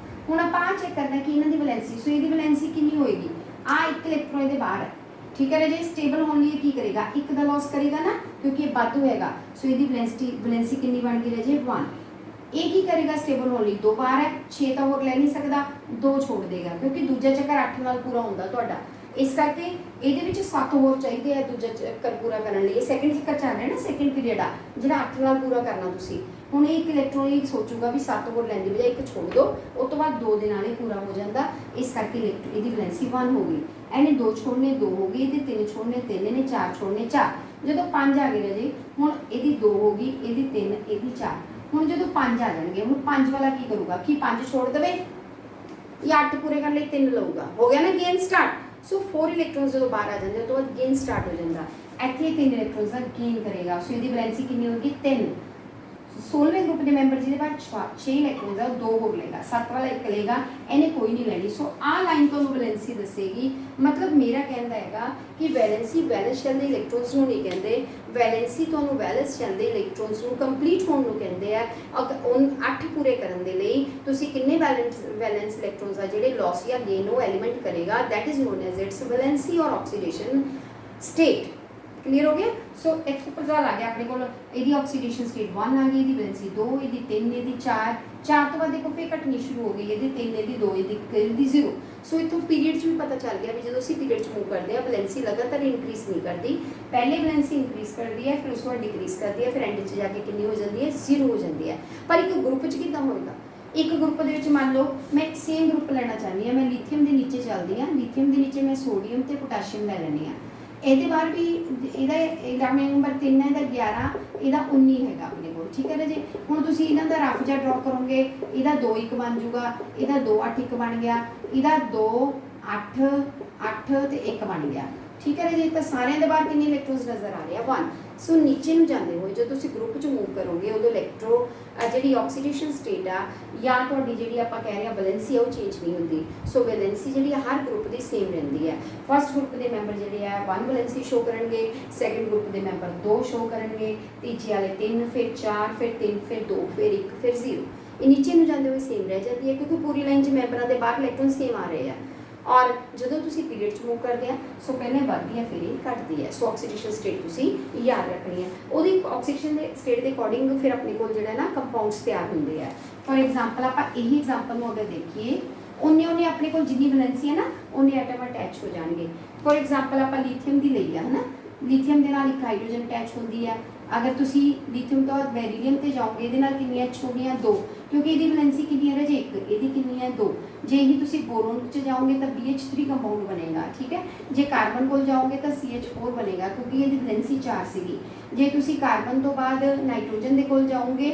ਹੁਣ ਆਪਾਂ ਆ ਚੈੱਕ ਕਰਨਾ ਕਿ ਇਹਨਾਂ ਦੀ ਵੈਲੈਂਸੀ। ਸੋ ਇਹਦੀ ਵੈਲੈਂਸੀ ਕਿੰਨੀ ਹੋਏਗੀ? ਆ 1 ਇਲੈਕਟ੍ਰੋਨ ਇਹਦੇ ਬਾਹਰ ਹੈ, ਠੀਕ ਹੈ ਰਾਜੇ। ਸਟੇਬਲ ਹੋਣ ਲਈ ਕੀ ਕਰੇਗਾ? 1 ਦਾ ਲਾਸ ਕਰੇਗਾ ਨਾ, ਕਿਉਂਕਿ ਇਹ ਵਾਧੂ ਹੈਗਾ। ਸੋ ਇਹਦੀ ਵੈਲੈਂਸੀ ਕਿੰਨੀ ਬਣ ਗਈ ਰਾਜੇ? 1। ਇਹ ਕੀ ਕਰੇਗਾ? ਸਟੇਬਲ ਹੋਣ ਲਈ 2 ਬਾਹਰ ਹੈ, 6 ਤਾਂ ਹੋਰ ਲੈ ਨਹੀਂ ਸਕਦਾ, 2 ਛੋੜ ਦੇਗਾ ਕਿਉਂਕਿ ਦੂਜਾ ਚੱਕਰ 8 ਨਾਲ ਪੂਰਾ ਹੁੰਦਾ ਤੁਹਾਡਾ। ਇਸ ਕਰਕੇ ਇਹਦੇ ਵਿੱਚ 7 ਹੋਰ ਚਾਹੀਦੇ ਆ ਦੂਜਾ ਚੱਕਰ ਪੂਰਾ ਕਰਨ ਲਈ। ਇਹ ਸੈਕਿੰਡ ਚੱਕਰ ਚੱਲ ਰਿਹਾ ਨਾ, ਸੈਕਿੰਡ ਪੀਰੀਅਡ ਆ ਜਿਹੜਾ 8 ਨਾਲ ਪੂਰਾ ਕਰਨਾ ਤੁਸੀਂ। ਹੁਣ ਇਹ 1 ਇਲੈਕਟ੍ਰੋਨ ਹੀ ਸੋਚੂਗਾ ਵੀ 7 ਹੋਰ ਲੈਣ ਦੀ ਬਜਾਏ 1 ਛੋੜ ਦਿਓ, ਉਸ ਤੋਂ ਬਾਅਦ 2 ਦੇ ਨਾਲ ਹੀ ਪੂਰਾ ਹੋ ਜਾਂਦਾ। ਇਸ ਕਰਕੇ ਇਹਦੀ ਵੈਲੈਂਸੀ 1 ਹੋ ਗਈ। ਇਹਨੇ 2 ਛੋੜਨੇ 2 ਹੋ ਗਈ, ਇਹਦੇ 3 ਛੋੜਨੇ 3, ਇਹਨੇ 4 ਛੋੜਨੇ 4। ਜਦੋਂ 5 ਆ ਗਏ ਰਾਜੇ, ਹੁਣ ਇਹਦੀ 2 ਹੋ ਗਈ, ਇਹਦੀ 3, ਇਹਦੀ 4। ਹੁਣ ਜਦੋਂ 5 ਆ ਜਾਣਗੇ, ਹੁਣ 5 ਵਾਲਾ ਕੀ ਕਰੂਗਾ? ਕਿ 5 ਛੋੜ ਦੇਵੇ ਜਾਂ 8 ਪੂਰੇ ਕਰਨ ਲਈ 3 ਲਊਗਾ? ਹੋ ਗਿਆ ਨਾ ਗੇਨ ਸਟਾਰਟ। ਸੋ 4 ਇਲੈਕਟ੍ਰੋਨਸ ਜਦੋਂ ਬਾਹਰ ਆ ਜਾਂਦੇ, ਉਸ ਤੋਂ ਬਾਅਦ ਗੇਨ ਸਟਾਰਟ ਹੋ ਜਾਂਦਾ। ਇੱਥੇ 3 ਇਲੈਕਟ੍ਰੋਨਸ ਦਾ ਗੇਨ ਕਰੇਗਾ। ਸੋ ਇਹਦੀ ਵੈਲੈਂਸੀ ਕਿੰਨੀ ਹੋਗੀ? 3। 16ਵੇਂ ਗਰੁੱਪ ਦੇ ਮੈਂਬਰ ਜਿਹਦੇ ਬਾਅਦ 6 ਇਲੈਕਟ੍ਰੋਨਸ ਆ, 2 ਹੋਰ ਲਏਗਾ, 7 ਵਾਲਾ 1 ਲਏਗਾ, ਇਹਨੇ ਕੋਈ ਨਹੀਂ ਲੈਣੀ। ਸੋ ਆਹ ਲਾਈਨ ਤੁਹਾਨੂੰ ਵੈਲੈਂਸੀ ਦੱਸੇਗੀ। ਮਤਲਬ ਮੇਰਾ ਕਹਿੰਦਾ ਹੈਗਾ ਕਿ ਵੈਲੈਂਸੀ ਵੈਲੈਂਸ ਸ਼ੈਲ ਦੇ ਇਲੈਕਟ੍ਰੋਨਸ ਨੂੰ ਨਹੀਂ ਕਹਿੰਦੇ, ਵੈਲੈਂਸੀ ਤੁਹਾਨੂੰ ਵੈਲੈਂਸ ਸ਼ੈਲ ਦੇ ਇਲੈਕਟ੍ਰੋਨਸ ਨੂੰ ਕੰਪਲੀਟ ਹੋਣ ਨੂੰ ਕਹਿੰਦੇ ਆ। ਅਗਰ 8 ਪੂਰੇ ਕਰਨ ਦੇ ਲਈ ਤੁਸੀਂ ਕਿੰਨੇ ਵੈਲੈਂਸ ਇਲੈਕਟ੍ਰੋਨਸ ਆ ਜਿਹੜੇ ਲਾਸ ਜਾਂ ਗੇਨ ਉਹ ਐਲੀਮੈਂਟ ਕਰੇਗਾ, that is known as its valency or oxidation state. Clear हो गया? सो एक पता लग गया अपने को ਇਹਦੀ ਆਕਸੀਡੇਸ਼ਨ ਸਟੇਟ 1 ਆ ਗਈ, ਇਹਦੀ ਵੈਲੈਂਸੀ 2, ਇਹਦੀ 3, ਇਹਦੀ 4 ਤੋਂ ਬਾਅਦ ਦੇਖੋ ਫੇਰ ਘਟਣੀ ਸ਼ੁਰੂ ਹੋ ਗਈ, ਇਹਦੀ 3, ਇਹਦੀ 2, ਇਹਦੀ 0। ਸੋ ਇਥੋਂ ਪੀਰੀਅਡ 'ਚ ਵੀ ਪਤਾ ਚੱਲ ਗਿਆ ਵੀ ਜਦੋਂ ਅਸੀਂ ਪੀਰੀਅਡ 'ਚ ਮੂਵ ਕਰਦੇ ਆ ਵੈਲੈਂਸੀ ਲਗਾਤਾਰ ਇਨਕਰੀਜ਼ ਨਹੀਂ ਕਰਦੀ। ਪਹਿਲੇ ਵੈਲੈਂਸੀ ਇਨਕਰੀਜ਼ ਕਰਦੀ ਹੈ, ਫਿਰ ਉਸ ਤੋਂ ਬਾਅਦ ਡਿਕਰੀਜ਼ ਕਰਦੀ ਹੈ, ਫਿਰ ਐਂਡ 'ਚ ਜਾ ਕੇ ਕਿੰਨੀ ਹੋ ਜਾਂਦੀ ਹੈ? 0 ਹੋ ਜਾਂਦੀ ਹੈ। ਪਰ ਇੱਕ ਗਰੁੱਪ 'ਚ ਕਿੱਦਾਂ ਹੋਏਗਾ? ਇੱਕ ਗਰੁੱਪ ਦੇ ਵਿੱਚ ਮੰਨ ਲਓ ਮੈਂ ਸੇਮ ਗਰੁੱਪ ਲੈਣਾ ਚਾਹੁੰਦੀ ਹਾਂ, ਮੈਂ ਲਿਥੀਅਮ ਦੇ ਨੀਚੇ ਚੱਲਦੀ ਹਾਂ, ਲਿਥੀਅਮ ਦੇ ਨੀਚੇ ਮੈਂ ਸੋਡੀਅਮ ਤੇ ਪੋਟਾਸ਼ੀਅਮ ਲੈ ਲੈਂਦੀ ਹਾਂ। ਇਹਦੇ ਬਾਅਦ ਵੀ ਇਹਦਾ ਨੰਬਰ 3 ਹੈ, ਇਹਦਾ 11, ਇਹਦਾ 19 ਹੈਗਾ ਆਪਣੇ ਕੋਲ, ਠੀਕ ਹੈ ਨਾ ਜੀ। ਹੁਣ ਤੁਸੀਂ ਇਹਨਾਂ ਦਾ ਰਫ ਜਿਹਾ ਡਰਾ ਕਰੋਗੇ, ਇਹਦਾ 2 1 ਬਣ ਜੂਗਾ, ਇਹਦਾ 2 8 1 ਬਣ ਗਿਆ, ਇਹਦਾ 2 8 8 ਤੇ 1 ਬਣ ਗਿਆ, ਠੀਕ ਹੈ ਜੀ। ਤਾਂ ਸਾਰਿਆਂ ਦੇ ਬਾਹਰ ਕਿੰਨੇ ਇਲੈਕਟ੍ਰੋਨਸ ਨਜ਼ਰ ਆ ਰਹੇ ਆ? 1। ਸੋ ਨੀਚੇ ਨੂੰ ਜਾਂਦੇ ਹੋਏ ਜਦੋਂ ਤੁਸੀਂ ਗਰੁੱਪ 'ਚ ਮੂਵ ਕਰੋਗੇ ਉਦੋਂ ਜਿਹੜੀ ਆਕਸੀਡੇਸ਼ਨ ਸਟੇਟ ਆ ਜਾਂ ਤੁਹਾਡੀ ਜਿਹੜੀ ਆਪਾਂ ਕਹਿ ਰਹੇ ਹਾਂ ਵੈਲੈਂਸੀ ਆ ਉਹ ਚੇਂਜ ਨਹੀਂ ਹੁੰਦੀ। ਸੋ ਵੈਲੈਂਸੀ ਜਿਹੜੀ ਆ ਹਰ ਗਰੁੱਪ ਦੀ ਸੇਮ ਰਹਿੰਦੀ ਹੈ। ਫਸਟ ਗਰੁੱਪ ਦੇ ਮੈਂਬਰ ਜਿਹੜੇ ਆ 1 ਵੈਲੈਂਸੀ ਸ਼ੋ ਕਰਨਗੇ, ਸੈਕੰਡ ਗਰੁੱਪ ਦੇ ਮੈਂਬਰ 2 ਸ਼ੋ ਕਰਨਗੇ, ਤੀਜੇ ਵਾਲੇ 3, ਫਿਰ 4, ਫਿਰ 3, ਫਿਰ 2, ਫਿਰ 1, ਫਿਰ 0। ਇਹ ਨੀਚੇ ਨੂੰ ਜਾਂਦੇ ਹੋਏ ਸੇਮ ਰਹਿ ਜਾਂਦੀ ਹੈ ਕਿਉਂਕਿ ਪੂਰੀ ਲਾਈਨ 'ਚ ਮੈਂਬਰਾਂ ਦੇ ਬਾਹਰ ਇਲੈਕਟ੍ਰੋਨ ਸੇਮ ਆ ਰਹੇ ਆ। ਔਰ ਜਦੋਂ ਤੁਸੀਂ ਪੀਰੀਅਡ 'ਚ ਮੂਵ ਕਰਦੇ ਆ ਸੋ ਪਹਿਲੇ ਵੱਧਦੀ ਹੈ ਫਿਰ ਇਹ ਘਟਦੀ ਹੈ। ਸੋ ਆਕਸੀਡੇਸ਼ਨ ਸਟੇਟ ਤੁਸੀਂ ਯਾਦ ਰੱਖਣੀ ਹੈ। ਉਹਦੀ ਆਕਸੀਡੇਸ਼ਨ ਦੇ ਸਟੇਟ ਦੇ ਅਕੋਰਡਿੰਗ ਫਿਰ ਆਪਣੇ ਕੋਲ ਜਿਹੜਾ ਨਾ ਕੰਪਾਊਂਡਸ ਤਿਆਰ ਹੁੰਦੇ ਆ। ਫॉर एग्जांपल ਆਪਾਂ ਇਹੀ ਐਗਜ਼ਾਮਪਲ ਨੂੰ ਅਗਰ ਦੇਖੀਏ, ਉਹਨੇ ਆਪਣੇ ਕੋਲ ਜਿੰਨੀ ਵੈਲੈਂਸੀ ਹੈ ਨਾ ਉਹਨੇ ਐਟਮ ਅਟੈਚ ਹੋ ਜਾਣਗੇ। ਫॉर एग्जांपल ਆਪਾਂ ਲਿਥੀਅਮ ਦੀ ਲਈ ਆ, ਹੈ ਨਾ, ਲਿਥੀਅਮ ਦੇ ਨਾਲ ਇੱਕ ਹਾਈਡਰੋਜਨ ਅਟੈਚ ਹੁੰਦੀ ਹੈ। अगर तुसी लिथियम तो बेरिलियम ते जाओगे ये कितनी हो गई 2 क्योंकि ये वैलेंसी कितनी है राजे 1, ये कितनी है 2। जे ही तुसी बोरोन च जाओगे तो BH3 कंपाउंड बनेगा, ठीक है। जे कार्बन को जाओगे तो CH4 बनेगा क्योंकि ये वैलेंसी 4 सीगी। जे तुसी कार्बन तो बाद नाइट्रोजन के कोल जाओगे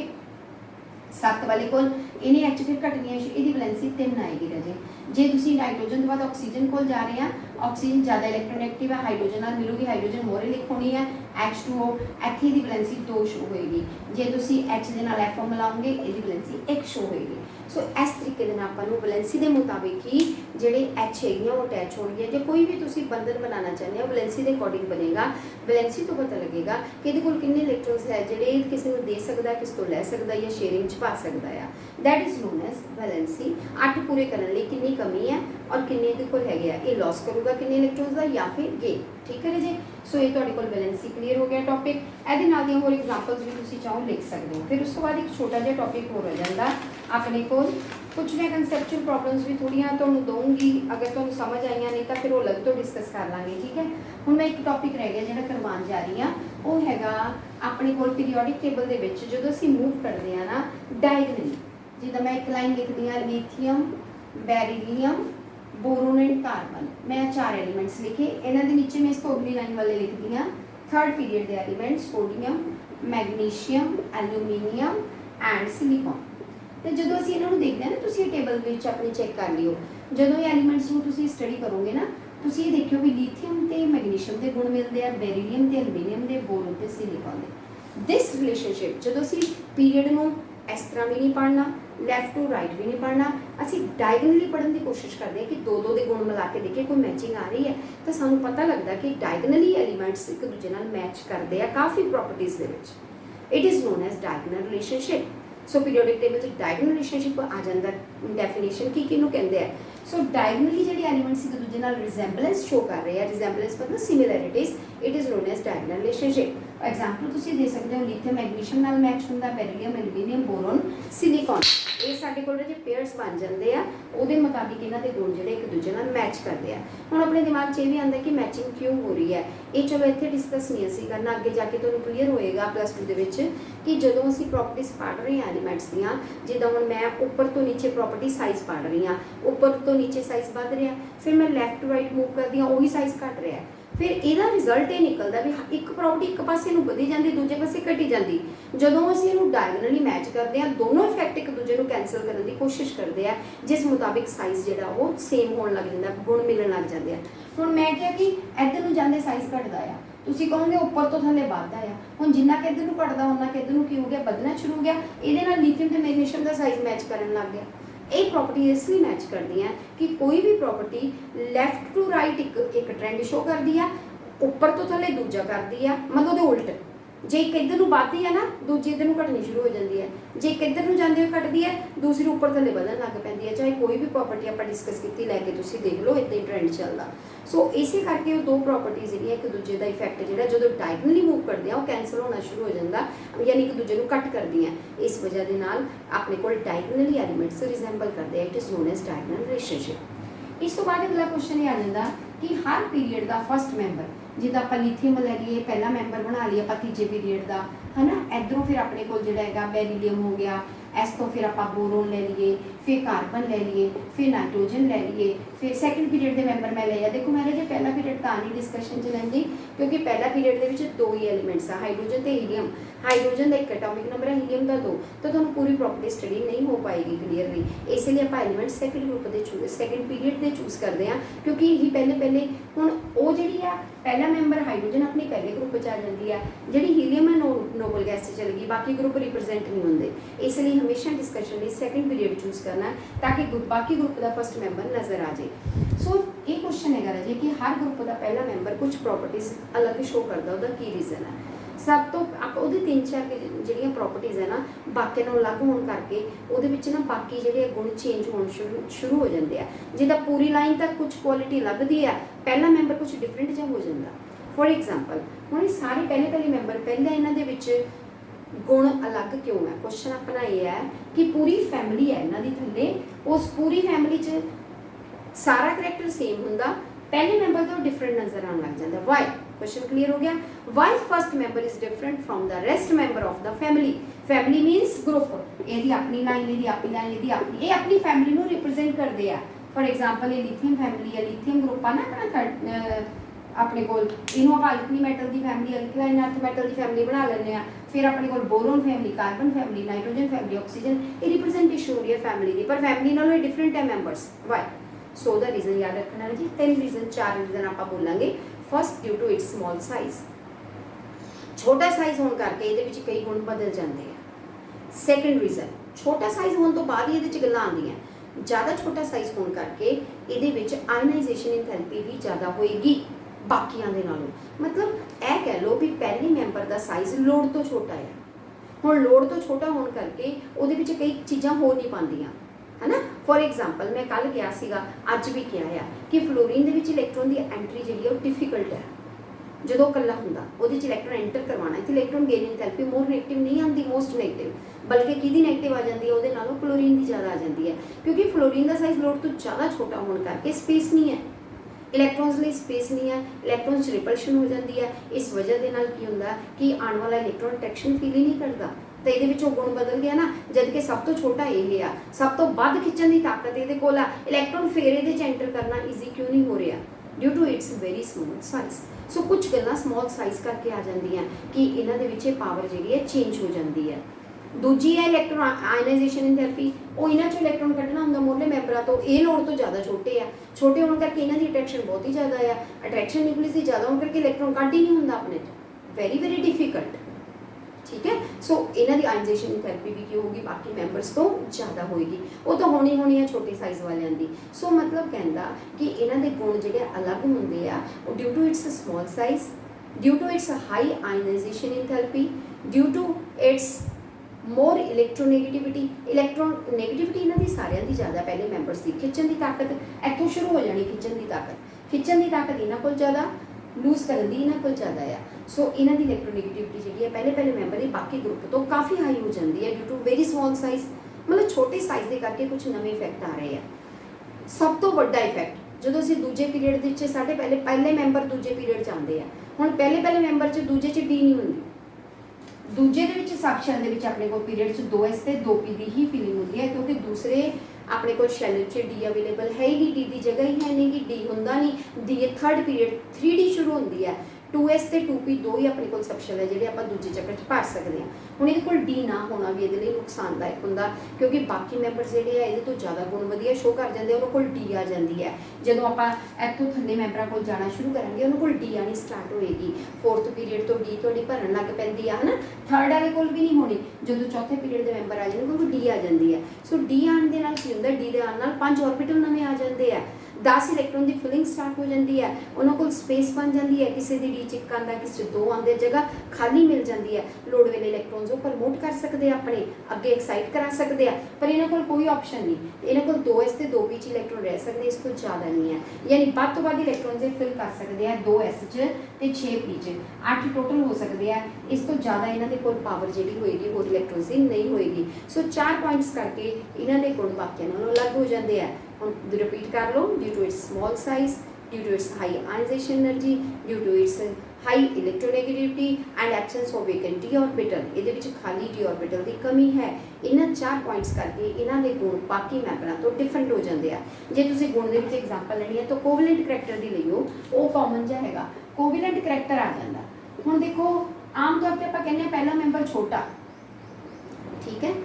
7 वाले कोल इन्हें H फिर घटनी है, ये वैलेंसी 3 आएगी राजे। जे तुसी नाइट्रोजन तो बाद ऑक्सीजन कोल जा रहे हैं ऑक्सीजन ज़्यादा इलैक्ट्रोनेगेटिव है, हाइड्रोजन नाल मिलूगी, हाइड्रोजन मोरे लिख होनी है H2O, ਇੱਥੇ ਦੀ ਵੈਲੈਂਸੀ 2 ਸ਼ੋ ਹੋਏਗੀ। ਜੇ ਤੁਸੀਂ H ਦੇ ਨਾਲ F ਮਿਲਾਓਗੇ ਇਹਦੀ ਵੈਲੈਂਸੀ 1 ਸ਼ੋ ਹੋਏਗੀ। ਸੋ ਇਸ ਤਰੀਕੇ ਦੇ ਨਾਲ ਆਪਾਂ ਨੂੰ ਵੈਲੈਂਸੀ ਦੇ ਮੁਤਾਬਿਕ ਹੀ ਜਿਹੜੇ H ਹੈਗੀਆਂ ਉਹ ਅਟੈਚ ਹੋਣਗੀਆਂ। ਜੇ ਕੋਈ ਵੀ ਤੁਸੀਂ ਬੰਧਨ ਬਣਾਉਣਾ ਚਾਹੁੰਦੇ ਹੋ ਵੈਲੈਂਸੀ ਦੇ ਅਕੋਰਡਿੰਗ ਬਣੇਗਾ। ਵੈਲੈਂਸੀ ਤੋਂ ਪਤਾ ਲੱਗੇਗਾ ਕਿ ਇਹਦੇ ਕੋਲ ਕਿੰਨੇ ਇਲੈਕਟ੍ਰੋਨਸ ਹੈ ਜਿਹੜੇ ਕਿਸੇ ਨੂੰ ਦੇ ਸਕਦਾ, ਕਿਸ ਤੋਂ ਲੈ ਸਕਦਾ ਜਾਂ ਸ਼ੇਅਰਿੰਗ 'ਚ ਪਾ ਸਕਦਾ ਆ। That is known as valency. 8 ਪੂਰੇ ਕਰਨ ਲਈ ਕਿੰਨੀ ਕਮੀ ਹੈ ਔਰ ਕਿੰਨੇ ਇਹਦੇ ਕੋਲ ਹੈਗੇ ਆ, ਇਹ ਲਾਸ ਕਰੂਗਾ ਕਿੰਨੇ ਇਲੈਕਟ੍ਰੋਨਸ ਦਾ ਜਾਂ ਫਿਰ ਗੇਨ। ਠੀਕ ਹੈ ਜੀ। ਸੋ ਇਹ ਤੁਹਾਡੇ ਕੋਲ ਵੈਲੈਂਸੀ ਕਲੀਅਰ ਹੋ ਗਿਆ ਟੌਪਿਕ। ਇਹਦੇ ਨਾਲ ਦੀਆਂ ਹੋਰ ਐਗਜ਼ਾਮਪਲਸ ਵੀ ਤੁਸੀਂ ਚਾਹੋ ਲਿਖ ਸਕਦੇ ਹੋ। ਫਿਰ ਉਸ ਤੋਂ ਬਾਅਦ ਇੱਕ ਛੋਟਾ ਜਿਹਾ ਟੌਪਿਕ ਹੋਰ ਹੋ ਜਾਂਦਾ ਆਪਣੇ ਕੋਲ। ਕੁਝ ਮੈਂ ਕਨਸੈਪਚੁਅਲ ਪ੍ਰੋਬਲਮਸ ਵੀ ਥੋੜ੍ਹੀਆਂ ਤੁਹਾਨੂੰ ਦਊਂਗੀ, ਅਗਰ ਤੁਹਾਨੂੰ ਸਮਝ ਆਈਆਂ ਨਹੀਂ ਤਾਂ ਫਿਰ ਉਹ ਅਲੱਗ ਤੋਂ ਡਿਸਕਸ ਕਰ ਲਾਂਗੇ। ਠੀਕ ਹੈ। ਹੁਣ ਮੈਂ ਇੱਕ ਟੌਪਿਕ ਰਹਿ ਗਿਆ ਜਿਹੜਾ ਕਰਵਾਉਣ ਜਾ ਰਹੀ ਹਾਂ, ਉਹ ਹੈਗਾ ਆਪਣੇ ਕੋਲ ਪੀਰੀਓਡਿਕ ਟੇਬਲ ਦੇ ਵਿੱਚ ਜਦੋਂ ਅਸੀਂ ਮੂਵ ਕਰਦੇ ਹਾਂ ਨਾ ਡਾਇਗਨਲੀ, ਜਿੱਦਾਂ ਮੈਂ ਇੱਕ ਲਾਈਨ ਲਿਖਦੀ ਹਾਂ ਲੀਥੀਅਮ, ਬੈਰੀਲੀਅਮ, बोरोन एंड कार्बन, मैं 4 एलीमेंट्स लिखे। इन्हों के नीचे मैं इसको अगली लाइन वाले लिखती हाँ थर्ड पीरियड के elements sodium, magnesium, aluminium and silicon. तो जो असीं इन्हों देखते हैं ना, तुसीं ये टेबल विच अपनी चेक कर लियो। जो ये एलीमेंट्स को तुसीं स्टडी करोगे ना, तुसीं ये देखियो भी लीथियम ते मैगनीशियम के गुण मिलते हैं, बेरीलियम ते एलूमीनियम के, बोरोन ते सिलिकॉन के। दिस रिलेशनशिप जो असीं पीरियड में इस तरह भी नहीं पढ़ना, लैफ्ट टू राइट भी नहीं पढ़ना, असी डायगनली पढ़ने की कोशिश करते हैं कि दो दो के गुण मिला के देखिए कोई मैचिंग आ रही है तो सानू पता लगता कि डायगनली एलीमेंट्स एक दूजे नाल मैच करते हैं काफ़ी प्रॉपर्टीज़ दे विच। It is known as diagonal relationship. So periodic table से डायगनल रिलेशनशिप आ जाता डेफिनेशन की किनू कहते हैं। सो डायगनली जो एलीमेंट्स एक दूजे नाल रिजेंबलेंस शो कर रहे हैं, रिजेंबलेंस मतलब similarities, it is known as diagonal relationship. Example तुसीं दे सकते हो लीथियम मैगनीशियम नाल मैच होंदा, बेरीलियम, एलूमीनियम, बोरोन, सिलिकॉन। ये साडे कोल जे पेयर्स बन जाते हैं उहदे मुताबिक इन्हां दे गुण जिहड़े एक दूजे नाल मैच करते हैं। हुण अपने दिमाग 'च ये भी आंदा कि मैचिंग क्यों हो रही है, ये चलो इत्थे डिस्कस नहीं असीं करना, अगे जाके तुहानूं क्लीयर होएगा +2 दे विच कि जदों असीं प्रॉपर्टीज़ पढ़ रहे हैं एलीमेंट्स दीयां, जिद्दां हुण मैं उपर तो नीचे प्रॉपर्टी साइज़ पढ़ रही हाँ, उपर तो नीचे साइज़ वध रहा, फिर मैं लैफ्ट टू राइट मूव करदी हाँ उही साइज़ घट रहा है। फिर ਇਹਦਾ रिजल्ट ये निकलता भी एक प्रॉपर्टी एक पासे ਨੂੰ ਵਧੀ ਜਾਂਦੀ, दूजे पासे घटी ਜਾਂਦੀ। ਜਦੋਂ ਅਸੀਂ ਇਹਨੂੰ डायगनली मैच करते हैं दोनों इफेक्ट एक दूजे ਨੂੰ कैंसल करने की कोशिश करते हैं, जिस मुताबिक साइज़ ਜਿਹੜਾ वो सेम होने लग जाता, गुण मिलने लग जाते हैं। ਹੁਣ मैं क्या कि ਇੱਧਰ ਨੂੰ ਜਾਂਦੇ साइज़ घटदा आ, ਤੁਸੀਂ ਕਹੋਗੇ ਉੱਪਰ ਤੋਂ ਥੱਲੇ ਵੱਧਦਾ ਆ। ਹੁਣ ਜਿੰਨਾ ਕਿ ਇੱਧਰ ਨੂੰ ਘਟਦਾ ਉਹਨਾਂ ਕਿ ਇੱਧਰ ਨੂੰ ਕੀ ਹੋ ਗਿਆ, ਵਧਣਾ ਸ਼ੁਰੂ ਹੋ ਗਿਆ। ਇਹਦੇ ਨਾਲ ਲੀਥੀਅਮ ਤੇ ਮੈਗਨੀਸ਼ੀਅਮ ਦਾ ਸਾਈਜ਼ ਮੈਚ ਕਰਨ ਲੱਗ ਗਿਆ। ये प्रॉपर्टी इसलिए मैच करती हैं कि कोई भी प्रॉपर्टी लैफ्ट टू राइट एक ट्रेंड शो करती है, उपर तो थले दूजा करती है, मतलब उल्ट। जे एक इधर नूं बढ़ती है ना दूजी इधर नूं घटनी शुरू हो जाती है, जे एक इधर नूं जांदे हुए घटती है दूसरी उपर थले बढ़न लग पैंदी है। चाहे कोई भी प्रॉपर्टी आपां डिस्कस कीती लैके तुसीं देख लो इदां ही ट्रेंड चलदा। सो इसे करके वो दो प्रॉपर्टीज़ जिहड़ियां एक दूजे का इफेक्ट जिहड़ा जदों डायगनली मूव करदे आ वो कैंसल होना शुरू हो जाता, यानी एक दूजे नूं कट करदियां। इस वजह दे नाल अपने कोल डायगनली एलीमेंट्स रिजेंबल करदे आ। It is known as diagonal relationship. इस तो बाद अगला क्वेश्चन ये आ जाता कि हर पीरियड का फस्ट मैंबर जिद्दां आपां लीथियम ले लईए पहला मैंबर बना लिया आपां तीजे पीरियड का, है ना। इधरों फिर अपने कोल जिहड़ा हैगा बेरीलियम हो गया, इस तो फिर आपां बोरोन ले लिए, फिर कार्बन ले लिए, फिर नाइट्रोजन ले लिए, फिर सैकेंड पीरियड के मैंबर मैं लिया। देखो मैंने जो पहला पीरियड तां नहीं डिस्कशन च लैंदी क्योंकि पहला पीरियड के विच दो ही एलीमेंट्स आ, हाइड्रोजन ते हीलियम। हाइड्रोजन का एक एटॉमिक नंबर है, हीलियम का 2, तो तुहानूं पूरी प्रॉपर्टी स्टडी नहीं हो पाएगी क्लीयरली। इसलिए आपां एलीमेंट सैकेंड ग्रुप के चूज सैकेंड पीरियड के चूज करते हैं क्योंकि यही पहले हुण वो जिहड़ी आ पहला मैंबर हाइड्रोजन अपने पहले ग्रुप आ जाती है, जिहड़ी हीलियम है नोबल गैस चल गई, बाकी ग्रुप रिप्रजेंट नहीं होंगे। इसलिए हमेशा डिस्कशन लिए सैकेंड पीरियड चूज करना ताकि बाकी ग्रुप का फस्ट मैंबर नज़र आ जाए। सो ये क्वेश्चन है राजे कि हर ग्रुप का पहला मैंबर कुछ प्रॉपर्टीज़ अलग शो करता, उसका की रीजन है। सब तो आप वो 3-4 जिहड़ियां प्रॉपर्टीज़ है ना बाकी नालों अलग होने करके उहदे विच ना बाकी जिहड़े गुण चेंज होने शुरू हो जाते हैं। जिद्दां पूरी लाइन तक कुछ क्वालिटी लगती है, पहला मैंबर कुछ डिफरेंट जिहा हो जाता। फॉर एग्जाम्पल हुण ये सारे पहले मैंबर पहले इन्हां दे विच गुण अलग क्यों है। क्वेश्चन अपना ये है कि पूरी फैमिली है इन्हां दी थल्ले, उस पूरी फैमिली च सारा करैक्टर सेम हुंदा, पहले मैंबर तो डिफरेंट नजर आने लग जाता। वाई? क्वेश्चन क्लियर हो गया। Why first member is different from the rest member of the family. Family means group, ये अपनी लाइन, ये अपनी लाइन, ये अपनी फैमिली को रिप्रजेंट करते हैं। फॉर एग्जाम्पल ये लिथियम फैमिली है, लिथियम ग्रुप है ना अपना अपने कोल, इनू आप अल्कली मैटल की फैमिली, अल्कलाइन अर्थ मैटल की फैमिली बना लें। फिर अपने कोल boron family, carbon family, nitrogen family, oxygen, ये रिप्रजेंटेशन हो रही है फैमिली की, पर फैमिली नालों डिफरेंट है मैंबर्स। वाई? सो ਉਹਦਾ रीजन याद रखना है जी 3 रीजन 4 रीजन आप बोलेंगे। First due to its small size, छोटा साइज होने करके ये कई गुण बदल जाते हैं। सैकेंड रीजन छोटा साइज होने तो बाद ही ये गल्लां आंदियां, ज़्यादा छोटा साइज होने करके ये आयनाइजेशन एंथैल्पी भी ज़्यादा होएगी बाकियां दे नालों। मतलब यह कह लो भी पहले मैंबर का साइज लोड तो छोटा है, हुण लोड तो छोटा होने करके उहदे विच कई चीज़ां हो नहीं पांदियां, है ना। फॉर एग्जाम्पल मैं कल कहा सीगा, अज भी कहा है कि फ्लोरीन दे विच इलैक्ट्रॉन की एंट्री जिहड़ी है डिफिकल्ट है। जो कला होंदा उहदे च इलैक्ट्रॉन एंटर करवाना तो electron gain enthalpy more negative नहीं आती, मोस्ट नेगेटिव, बल्कि किहदी नेगेटिव आ जाती है उहदे नालों क्लोरीन की ज़्यादा आ जाती है, क्योंकि फ्लोरीन का साइज लोड तो ज़्यादा छोटा होने करके स्पेस नहीं है, इलैक्ट्रॉन्स लिए स्पेस नहीं है, इलैक्ट्रॉन्स रिपल्शन हो जाती है। इस वजह के नाल की होंदा कि आने वाला इलैक्ट्रॉन अट्रैक्शन फील ही नहीं करता, तो ये गुण बदल गया ना। जबकि सब तो छोटा ये आ, सब तो वध खिंचण की ताकत ये कोल आ, इलैक्ट्रॉन फिर ये एंटर करना ईजी क्यों नहीं हो रहा, due to its very small size. So कुछ गल्लां स्मॉल साइज करके आ जांदियां कि इन्हां दे विच पावर जिहड़ी है चेंज हो जाती है। दूजी है इलैक्ट्रॉन आयनाइजेशन एंथैल्पी, वो इन्हां चों इलैक्ट्रॉन कढना हुंदा मोरले मैंबरां तो, ये लोड तो ज़्यादा छोटे आ, छोटे होने करके इन्हां दी अट्रैक्शन बहुत ही ज़्यादा है, अट्रैक्शन न्यूक्लियस की ज़्यादा होने करके इलैक्ट्रॉन कढ ही नहीं हुंदा अपने तो, वेरी वेरी डिफिकल्ट। ठीक है, सो इन्हां दी आयनाइजेशन एंथैल्पी भी की होगी बाकी मैंबर्स तो ज़्यादा होएगी, वो तो होनी होनी है छोटे साइज वालियां दी। सो मतलब कहंदा कि इन्हां दे गुण जिहड़े अलग हुंदे आ, due to its small size, due to its high ionization enthalpy, due to its more electronegativity, electronegativity इन्हां दी सारियां दी ज़्यादा, पहले मैंबर्स की खिंचण की ताकत इत्थों शुरू हो जानी, खिंचण की ताकत इन्हां कोल ज़्यादा, लूज करन दी इन्हां कोल ज़्यादा है। सो इन्हां दी इलैक्ट्रोनेगेटिविटी जिहड़ी है पहले मैंबर की बाकी ग्रुप तो काफ़ी हाई हो जाती है due to very small size, मतलब छोटे साइज के करके कुछ नवे इफैक्ट आ रहे हैं। सब तो वड्डा इफैक्ट जो असीं दूजे पीरियड दे विच साडे पहले मैंबर दूजे पीरियड च आंदे आ, हुण पहले मैंबर च दूजे च डी नहीं हुंदी, दूजे दे विच सब शैल दे विच अपने कोल पीरियड च 2s ते 2p दी ही फीलिंग होंदी है, क्योंकि दूसरे अपने को शैल च डी अवेलेबल है ही नहीं, डी की जगह ही है नहीं कि डी होंदा नहीं, डी थर्ड पीरियड 3d शुरू होंदी है, 2s ते 2p दो ही अपने को सबशेल है जिहड़े आपां दूजे चक्कर च भर सकते हैं। हुण इहदे कोल डी ना होना भी इहदे लई नुकसानदायक हुंदा, क्योंकि बाकी मैंबर जिहड़े आ इहदे तो ज़्यादा गुण वधिया शो कर जाते हैं, उन्होंने कोल डी आ जाती है। जदों आपां इत्थों थल्ले मैंबरां कोल जाना शुरू करांगे उन्होंने कोल डी आनी स्टार्ट होएगी, फोर्थ पीरियड तो डी तुहाडी भरन लग पैंदी है, है ना। थर्ड वाले कोल भी नहीं होनी, जदों चौथे पीरियड के मैंबर आ जाने कोल डी आ जाती है। सो डी आने दे नाल की हुंदा, डी दे आने नाल 5 ऑर्बिटल नवे आ जाते हैं, 10 इलैक्ट्रॉन की फिलिंग स्टार्ट हो जाती है, उन्होंने कोल स्पेस बन जाती है, किसी की डी च 1 आंदा किसी 2 आंदे, जगह खाली मिल जाती है, लोड वेले इलैक्ट्रॉन्स वो प्रमोट कर सकते हैं, अपने अगे एक्साइट करा सकते हैं, पर इन्हों को कोई ऑप्शन नहीं, इन्हों को 2s ते 2p च इलैक्ट्रॉन रह सकते, इस तो ज़्यादा नहीं है, यानी वध तो वध इलैक्ट्रॉन से फिल कर सकते हैं 2s च ते 6p च, 8 टोटल हो सकते हैं, इस तो ज़्यादा इन्हों के कोल पावर जी होएगी होर इलैक्ट्रॉन की नहीं होएगी। सो 4 पॉइंट्स करके इन्हों के गुण बाकियों नालों अलग हो जाते हैं। हम रिपीट कर लो, due to its small size, due to its high ionization energy, due to its high electronegativity and absence of vacant d orbital, ये खाली डी ऑर्बिटल की कमी है। इन्हां 4 पॉइंट्स करके इन्हां के गुण बाकी मैंबरां तो डिफरेंट हो जाते हैं। जे तुसीं गुण दे विच एग्जाम्पल लैनी है तो कोवलेंट करैक्टर दी लईओ, वो कॉमन जिहा हैगा, कोवलेंट करैक्टर आ जाता। हुण देखो आम तौर पर आपां कहने पहला मैंबर छोटा, ठीक है,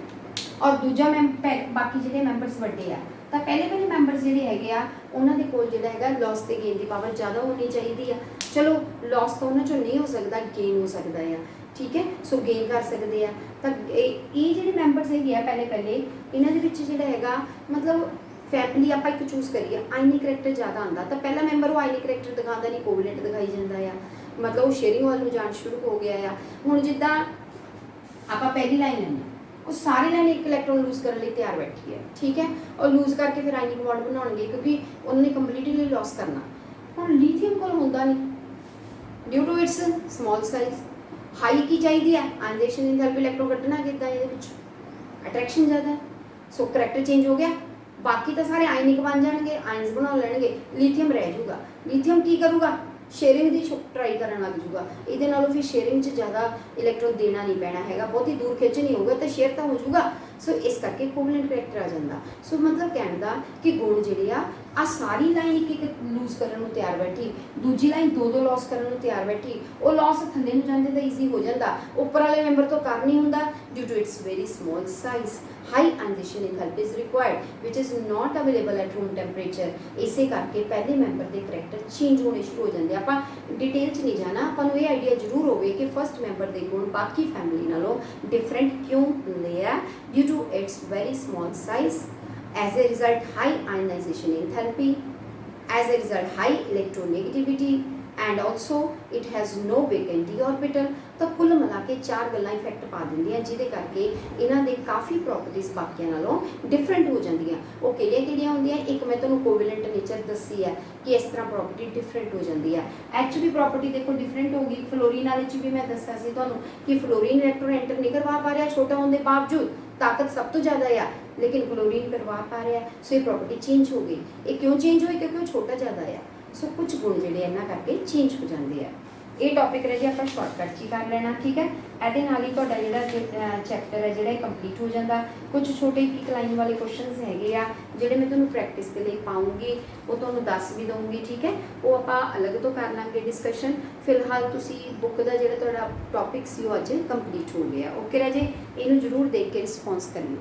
और दूजा बाकी जिहड़े मैंबर्स वड्डे आ, तो पहले मैंबर्स जिहड़े हैगे आ उन्हां दे कोल जिहड़ा हैगा लॉस ते गेन की पावर ज़्यादा होनी चाहिए। चलो लॉस तो उन्हां चों नहीं हो सकता, गेन हो सकता है, ठीक है। सो गेन कर सकते हैं, तो ये जिहड़े मैंबर्स हैगे आ पहले इन्हां दे विच जिहड़ा हैगा मतलब फैमिली आप एक चूज करिए, आयनिक करैक्टर ज़्यादा आंदा, तो पहला मैंबर वो आयनिक करैक्टर दिखाता नहीं, कोवलेंट दिखाई जाता है, मतलब वो शेयरिंग वाल जान शुरू हो गया है। हुण जिद्दां आपां पहली लाइन लैंदे वो सारी लाइन एक इलैक्ट्रॉन लूज करने लिए तैयार बैठी है, ठीक है, और लूज करके फिर आयनिक बॉन्ड बनाएंगे क्योंकि उन्होंने कंप्लीटली लॉस करना। हम लिथियम को होंदा नहीं, due to its small size, high की चाहिए है आयनाइजेशन एंथैल्पी, इलैक्ट्रॉन कटना कितना ये अट्रैक्शन ज़्यादा है, सो करैक्टर चेंज हो गया, बाकी तो सारे आयनिक बन जाएंगे, आयन्स बना लेंगे, लिथियम रह जाऊगा। लिथियम की करूँगा, शेयरिंग की ट्राई करने लग जूगा, ये नालों फिर शेयरिंग ज़्यादा इलैक्ट्रॉन देना नहीं पैना है, बहुत ही दूर खिंच नहीं होगा तो शेयर तो हो जाऊगा। सो इस करके कोवलेंट करैक्टर आ जाता। सो मतलब कहने का कि गुण जिहड़े आ ਆ ਸਾਰੀ ਲਾਈਨ ਇੱਕ ਇੱਕ ਲੂਜ਼ ਕਰਨ ਨੂੰ ਤਿਆਰ ਬੈਠੀ, ਦੂਜੀ ਲਾਈਨ ਦੋ ਦੋ ਲਾਸ ਕਰਨ ਨੂੰ ਤਿਆਰ ਬੈਠੀ, ਉਹ ਲਾਸ ਥੱਲੇ ਨੂੰ ਜਾਂਦੇ ਤਾਂ ਈਜ਼ੀ ਹੋ ਜਾਂਦਾ, ਉੱਪਰ ਵਾਲੇ ਮੈਂਬਰ ਤੋਂ ਕਰ ਨਹੀਂ ਹੁੰਦਾ due to its very small size. High ionization enthalpy is required which is not available at room temperature. ਇਸੇ ਕਰਕੇ ਪਹਿਲੇ ਮੈਂਬਰ ਦੇ ਕਰੈਕਟਰ ਚੇਂਜ ਹੋਣੇ ਸ਼ੁਰੂ ਹੋ ਜਾਂਦੇ। ਆਪਾਂ ਡਿਟੇਲ 'ਚ ਨਹੀਂ ਜਾਣਾ, ਆਪਾਂ ਨੂੰ ਇਹ ਆਈਡੀਆ ਜ਼ਰੂਰ ਹੋਵੇ ਕਿ ਫਸਟ ਮੈਂਬਰ ਦੇ ਗੁਣ ਬਾਕੀ ਫੈਮਿਲੀ ਨਾਲੋਂ ਡਿਫਰੈਂਟ ਕਿਉਂ ਹੁੰਦੇ ਆ, due to its very small size, as a result high ionization enthalpy, as a result high electronegativity, and also it has no vacant orbital। ਤਾਂ ਕੁੱਲ ਮਿਲਾ ਕੇ ਚਾਰ ਗੱਲਾਂ ਇਫੈਕਟ ਪਾ ਦਿੰਦੀਆਂ ਜਿਹਦੇ ਕਰਕੇ ਇਹਨਾਂ ਦੇ ਕਾਫੀ ਪ੍ਰੋਪਰਟੀਜ਼ ਬਾਕੀਆਂ ਨਾਲੋਂ ਡਿਫਰੈਂਟ ਹੋ ਜਾਂਦੀਆਂ। ਉਹ ਕਿਹੜੀਆਂ ਹੁੰਦੀਆਂ, ਇੱਕ ਮੈਂ ਤੁਹਾਨੂੰ ਕੋਵੈਲੈਂਟ ਨੇਚਰ ਦੱਸੀ ਹੈ ਕਿ ਇਸ ਤਰ੍ਹਾਂ ਪ੍ਰੋਪਰਟੀ ਡਿਫਰੈਂਟ ਹੋ ਜਾਂਦੀ ਹੈ। ਐਚ ਵੀ ਪ੍ਰੋਪਰਟੀ ਦੇਖੋ ਡਿਫਰੈਂਟ ਹੋ ਗਈ। ਫਲੋਰੀਨ ਵਾਲੇ 'ਚ ਵੀ ਮੈਂ ਦੱਸਿਆ ਸੀ ਤੁਹਾਨੂੰ ਕਿ ਫਲੋਰੀਨ ਇਲੈਕਟ੍ਰੋਨ ਐਂਟਰ ਨਹੀਂ ਕਰਵਾ ਪਾ ਰਿਹਾ, ਛੋਟਾ ਹੋਣ ਦੇ ਬਾਵਜੂਦ ਤਾਕਤ ਸਭ ਤੋਂ ਜ਼ਿਆਦਾ ਆ, ਲੇਕਿਨ ਕਲੋਰੀਨ ਕਰਵਾ ਪਾ ਰਿਹਾ, ਸੋ ਇਹ ਪ੍ਰੋਪਰਟੀ ਚੇਂਜ ਹੋ ਗਈ। ਇਹ ਕਿਉਂ ਚੇਂਜ ਹੋਈ? ਕਿਉਂਕਿ ਉਹ ਛੋਟਾ ਜ਼ਿਆਦਾ ਆ। ਸੋ ਕੁਝ ਗੁਣ ਜਿਹੜੇ ਇਹਨਾਂ ਕਰਕੇ ਚੇਂਜ ਹੋ ਜਾਂਦੇ ਆ। ਇਹ ਟੌਪਿਕ ਰਹੇ ਜੀ ਆਪਾਂ ਸ਼ਾਰਟਕਟ 'ਚ ਹੀ ਕਰ ਲੈਣਾ, ਠੀਕ ਹੈ। ਇਹਦੇ ਨਾਲ ਹੀ ਤੁਹਾਡਾ ਜਿਹੜਾ ਚੈਪਟਰ ਹੈ ਜਿਹੜਾ ਇਹ ਕੰਪਲੀਟ ਹੋ ਜਾਂਦਾ। ਕੁਝ ਛੋਟੇ ਇੱਕ ਲਾਈਨ ਵਾਲੇ ਕੁਐਸਚਨਸ ਹੈਗੇ ਆ ਜਿਹੜੇ ਮੈਂ ਤੁਹਾਨੂੰ ਪ੍ਰੈਕਟਿਸ ਦੇ ਲਈ ਪਾਉਂਗੀ, ਉਹ ਤੁਹਾਨੂੰ ਦੱਸ ਵੀ ਦਊਂਗੀ, ਠੀਕ ਹੈ। ਉਹ ਆਪਾਂ ਅਲੱਗ ਤੋਂ ਕਰ ਲਾਂਗੇ ਡਿਸਕਸ਼ਨ। ਫਿਲਹਾਲ ਤੁਸੀਂ ਬੁੱਕ ਦਾ ਜਿਹੜਾ ਤੁਹਾਡਾ ਟੌਪਿਕ ਸੀ ਉਹ ਅੱਜ ਕੰਪਲੀਟ ਹੋ ਗਿਆ। ਓਕੇ ਰਾਜੇ, ਇਹਨੂੰ ਜ਼ਰੂਰ ਦੇਖ ਕੇ ਰਿਸਪੌਂਸ ਕਰਿਓ।